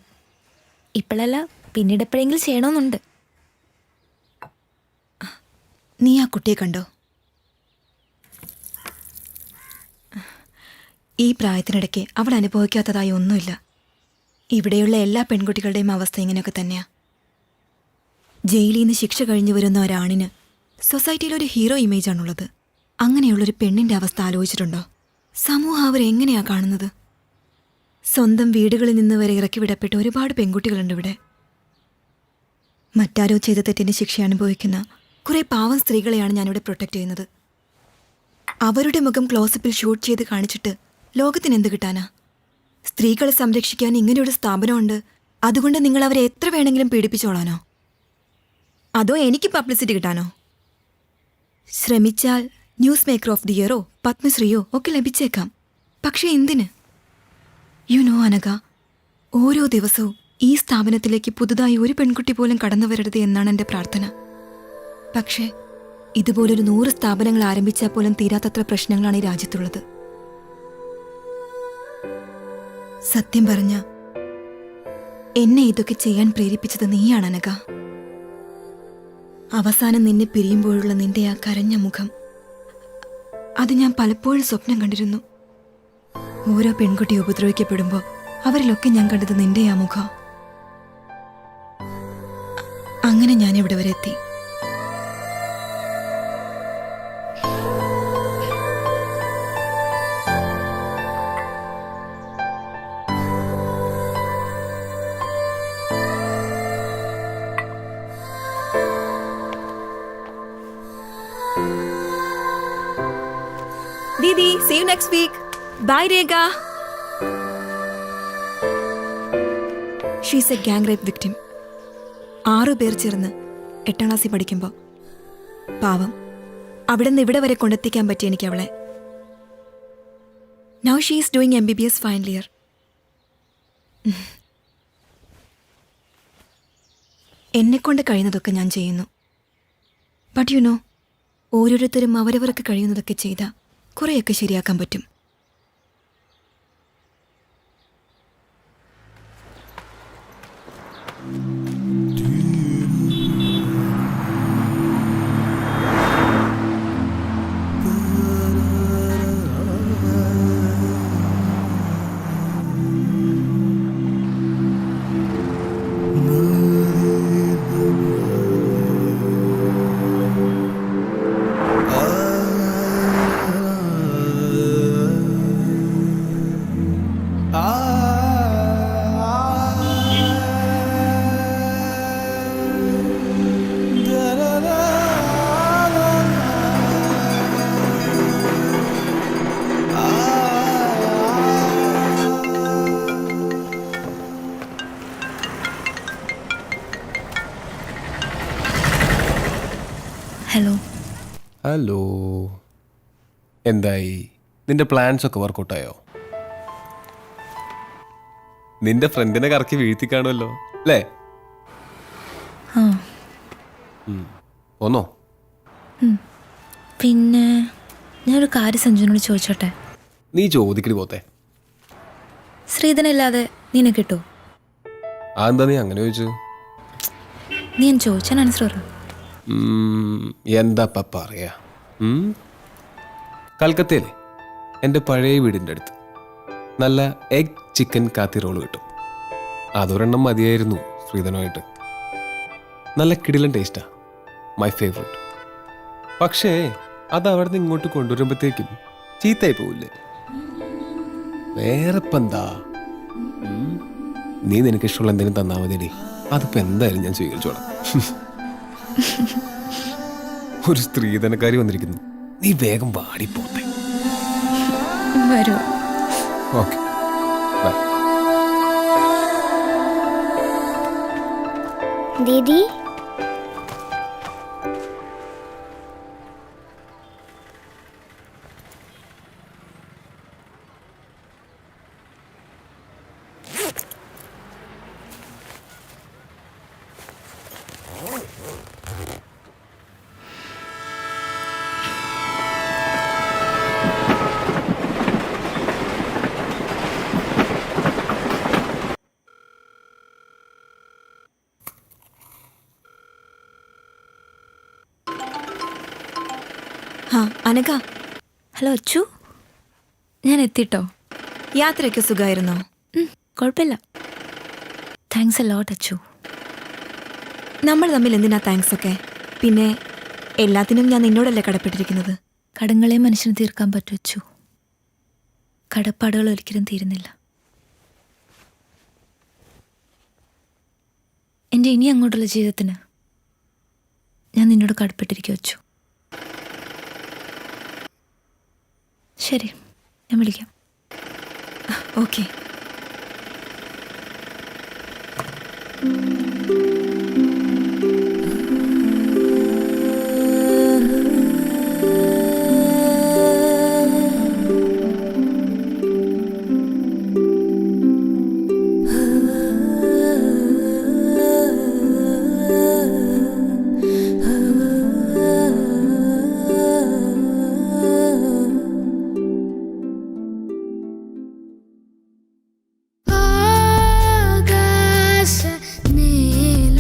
ഇപ്പോഴല്ല, പിന്നീട് എപ്പോഴെങ്കിലും ചെയ്യണമെന്നുണ്ട്. നീ ആ കുട്ടിയെ കണ്ടോ? ഈ പ്രായത്തിനിടയ്ക്ക് അവൾ അനുഭവിക്കാത്തതായി ഒന്നുമില്ല. ഇവിടെയുള്ള എല്ലാ പെൺകുട്ടികളുടെയും അവസ്ഥ ഇങ്ങനെയൊക്കെ തന്നെയാ. ജയിലിൽ നിന്ന് ശിക്ഷ കഴിഞ്ഞു വരുന്ന ഒരാണിന് സൊസൈറ്റിയിൽ ഒരു ഹീറോ ഇമേജാണുള്ളത്. അങ്ങനെയുള്ളൊരു പെണ്ണിൻ്റെ അവസ്ഥ ആലോചിച്ചിട്ടുണ്ടോ? സമൂഹം അവരെങ്ങനെയാ കാണുന്നത്? സ്വന്തം വീടുകളിൽ നിന്ന് വരെ ഇറക്കി വിടപ്പെട്ട ഒരുപാട് പെൺകുട്ടികളുണ്ട് ഇവിടെ. മറ്റാരോ ചെയ്ത തെറ്റിന് ശിക്ഷ അനുഭവിക്കുന്ന കുറേ പാവം സ്ത്രീകളെയാണ് ഞാനിവിടെ പ്രൊട്ടക്റ്റ് ചെയ്യുന്നത്. അവരുടെ മുഖം ക്ലോസപ്പിൽ ഷൂട്ട് ചെയ്ത് കാണിച്ചിട്ട് ലോകത്തിന് എന്ത് കിട്ടാനാ? സ്ത്രീകളെ സംരക്ഷിക്കാൻ ഇങ്ങനെയൊരു സ്ഥാപനമുണ്ട്, അതുകൊണ്ട് നിങ്ങൾ അവരെ എത്ര വേണമെങ്കിലും പീഡിപ്പിച്ചോളാനോ? അതോ എനിക്ക് പബ്ലിസിറ്റി കിട്ടാനോ? ശ്രമിച്ചാൽ ന്യൂസ് മേക്കർ ഓഫ് ദി ഇയറോ പത്മശ്രീയോ ഒക്കെ ലഭിച്ചേക്കാം. പക്ഷേ എന്തിന്? അനഘ, ഓരോ ദിവസവും ഈ സ്ഥാപനത്തിലേക്ക് പുതുതായി ഒരു പെൺകുട്ടി പോലും കടന്നു വരരുത് എന്നാണ് എൻ്റെ പ്രാർത്ഥന. പക്ഷേ ഇതുപോലൊരു 100 സ്ഥാപനങ്ങൾ ആരംഭിച്ചാൽ പോലും തീരാത്തത്ര പ്രശ്നങ്ങളാണ് ഈ രാജ്യത്തുള്ളത്. സത്യം പറഞ്ഞ എന്നെ ഇതൊക്കെ ചെയ്യാൻ പ്രേരിപ്പിച്ചത് നീയാണ് അനഘ. അവസാനം നിന്നെ പിരിയുമ്പോഴുള്ള നിന്റെ ആ കരഞ്ഞ മുഖം, അത് ഞാൻ പലപ്പോഴും സ്വപ്നം കണ്ടിരുന്നു. ഓരോ പെൺകുട്ടി ഉപദ്രവിക്കപ്പെടുമ്പോൾ അവരിലൊക്കെ ഞാൻ കണ്ടത് നിന്റെ ആ മുഖം. അങ്ങനെ ഞാൻ ഇവിടെ വരെ എത്തി. Didi, see you next week. Bye, Rega. She's a gang rape victim. 6 പേർ ചേർന്ന് 8ാം ക്ലാസ്സിൽ പഠിക്കുമ്പോൾ പാവം അവിടെ നിന്ന് ഇവിടെ വരെ കൊണ്ടെത്തിക്കാൻ പറ്റി എനിക്ക് അവളെ. Now she is doing MBBS final year. എന്നെക്കൊണ്ട് കഴിയുന്നതൊക്കെ ഞാൻ ചെയ്യുന്നു. ബട്ട് യു നോ, ഓരോരുത്തരും അവരവർക്ക് കഴിയുന്നതൊക്കെ ചെയ്താൽ കുറേയൊക്കെ ശരിയാക്കാൻ പറ്റും. ഹലോ. ഹലോ, എന്തായി? നിന്റെ പ്ലാൻസ് ഒക്കെ വർക്കൗട്ടായോ? നിന്റെ ഫ്രണ്ടിനെ കറക്കി വീഴ്ത്തി കാണുമല്ലോ അല്ലേ? ഒന്നോ? പിന്നെ ഞാനൊരു കാര്യം സഞ്ജുവിനോട് ചോദിച്ചോട്ടെ? നീ ചോദിക്കടി പോത്തെ. ശ്രീധനല്ലാതെ നിന്നെ കിട്ടോ? അതെന്താ നീ അങ്ങനെ ചോദിച്ചു? നീ ഞാൻ ചോദിച്ചാൽ ആൻസർ പറ. എന്താ പറയാ, കൽക്കത്തയിലെ എൻ്റെ പഴയ വീടിൻ്റെ അടുത്ത് നല്ല എഗ് ചിക്കൻ കാത്തി റോള് കിട്ടും. അതൊരെണ്ണം മതിയായിരുന്നു ശ്രീധനുമായിട്ട്. നല്ല കിടിലൻ ടേസ്റ്റാ, മൈ ഫേവറേറ്റ്. പക്ഷേ അത് അവിടെ നിന്ന് ഇങ്ങോട്ട് കൊണ്ടുവരുമ്പോഴത്തേക്കും ചീത്തയായി പോവില്ലേ? വേറെ ഇപ്പം എന്താ, നീ നിനക്ക് ഇഷ്ടമുള്ള എന്തെങ്കിലും തന്നാൽ മതിയടി, അതിപ്പോൾ എന്തായാലും ഞാൻ സ്വീകരിച്ചോളാം. ഒരു സ്ത്രീധനക്കാരി വന്നിരിക്കുന്നു, നീ വേഗം വാടിപ്പോട്ടെ. വരൂ. Okay, bye. ദീദി അനഘ. ഹലോ അച്ചു, ഞാൻ എത്തിട്ടോ. യാത്രയൊക്കെ സുഖമായിരുന്നോ? കുഴപ്പമില്ല. Thanks a lot Achu. നമ്മൾ തമ്മിൽ എന്തിനാ താങ്ക്സ് ഒക്കെ? പിന്നെ എല്ലാത്തിനും ഞാൻ നിന്നോടല്ലേ കടപ്പെട്ടിരിക്കുന്നത്. കടങ്ങളെ മനുഷ്യന് തീർക്കാൻ പറ്റൂ അച്ചു, കടപ്പാടുകൾ ഒരിക്കലും തീരുന്നില്ല. എൻ്റെ ഇനി അങ്ങോട്ടുള്ള ജീവിതത്തിന് ഞാൻ നിന്നോട് കടപ്പെട്ടിരിക്കും അച്ചു. ശരി, ഞാൻ വിളിക്കാം. ഓക്കെ. ആകാശ നീല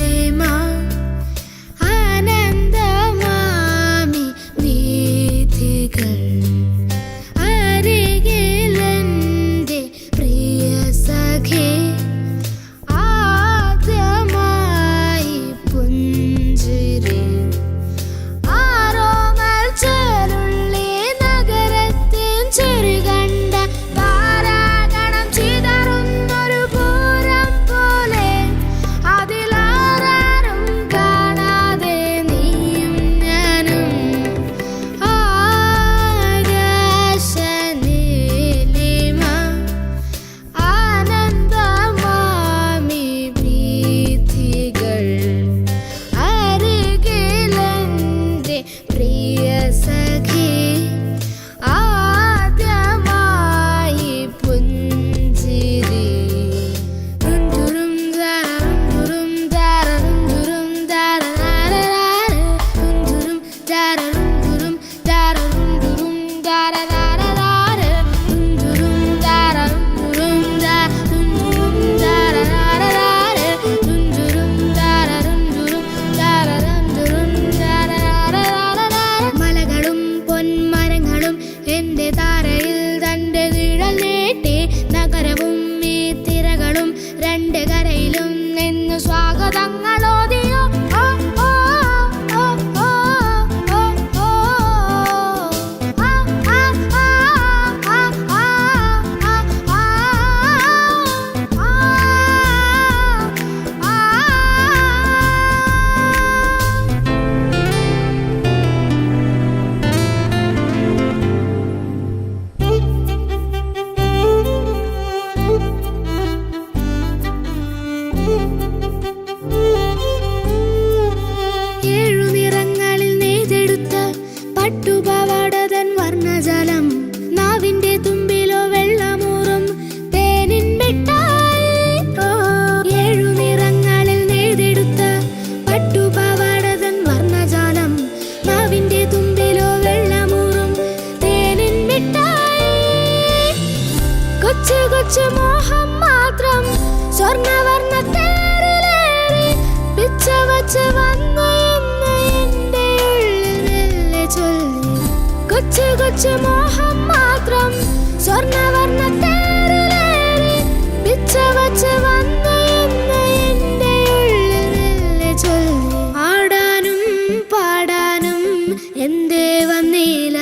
കൊച്ചു കൊച്ചു മോഹം മാത്രം സ്വർണ്ണവർണ്ണ തേരിലേറി പിച്ച വച്ച് വന്നു എന്ന് എന്റെ ഉള്ളിൽ മെല്ലെ ചൊല്ലി. കൊച്ചു കൊച്ചു മോഹം മാത്രം സ്വർണ്ണവർണ്ണ തേരിലേറി പിച്ച വച്ച് വന്നു എന്ന് എന്റെ ഉള്ളിൽ മെല്ലെ ചൊല്ലി. ആടാനും പാടാനും എന്തേ വന്നില്ല.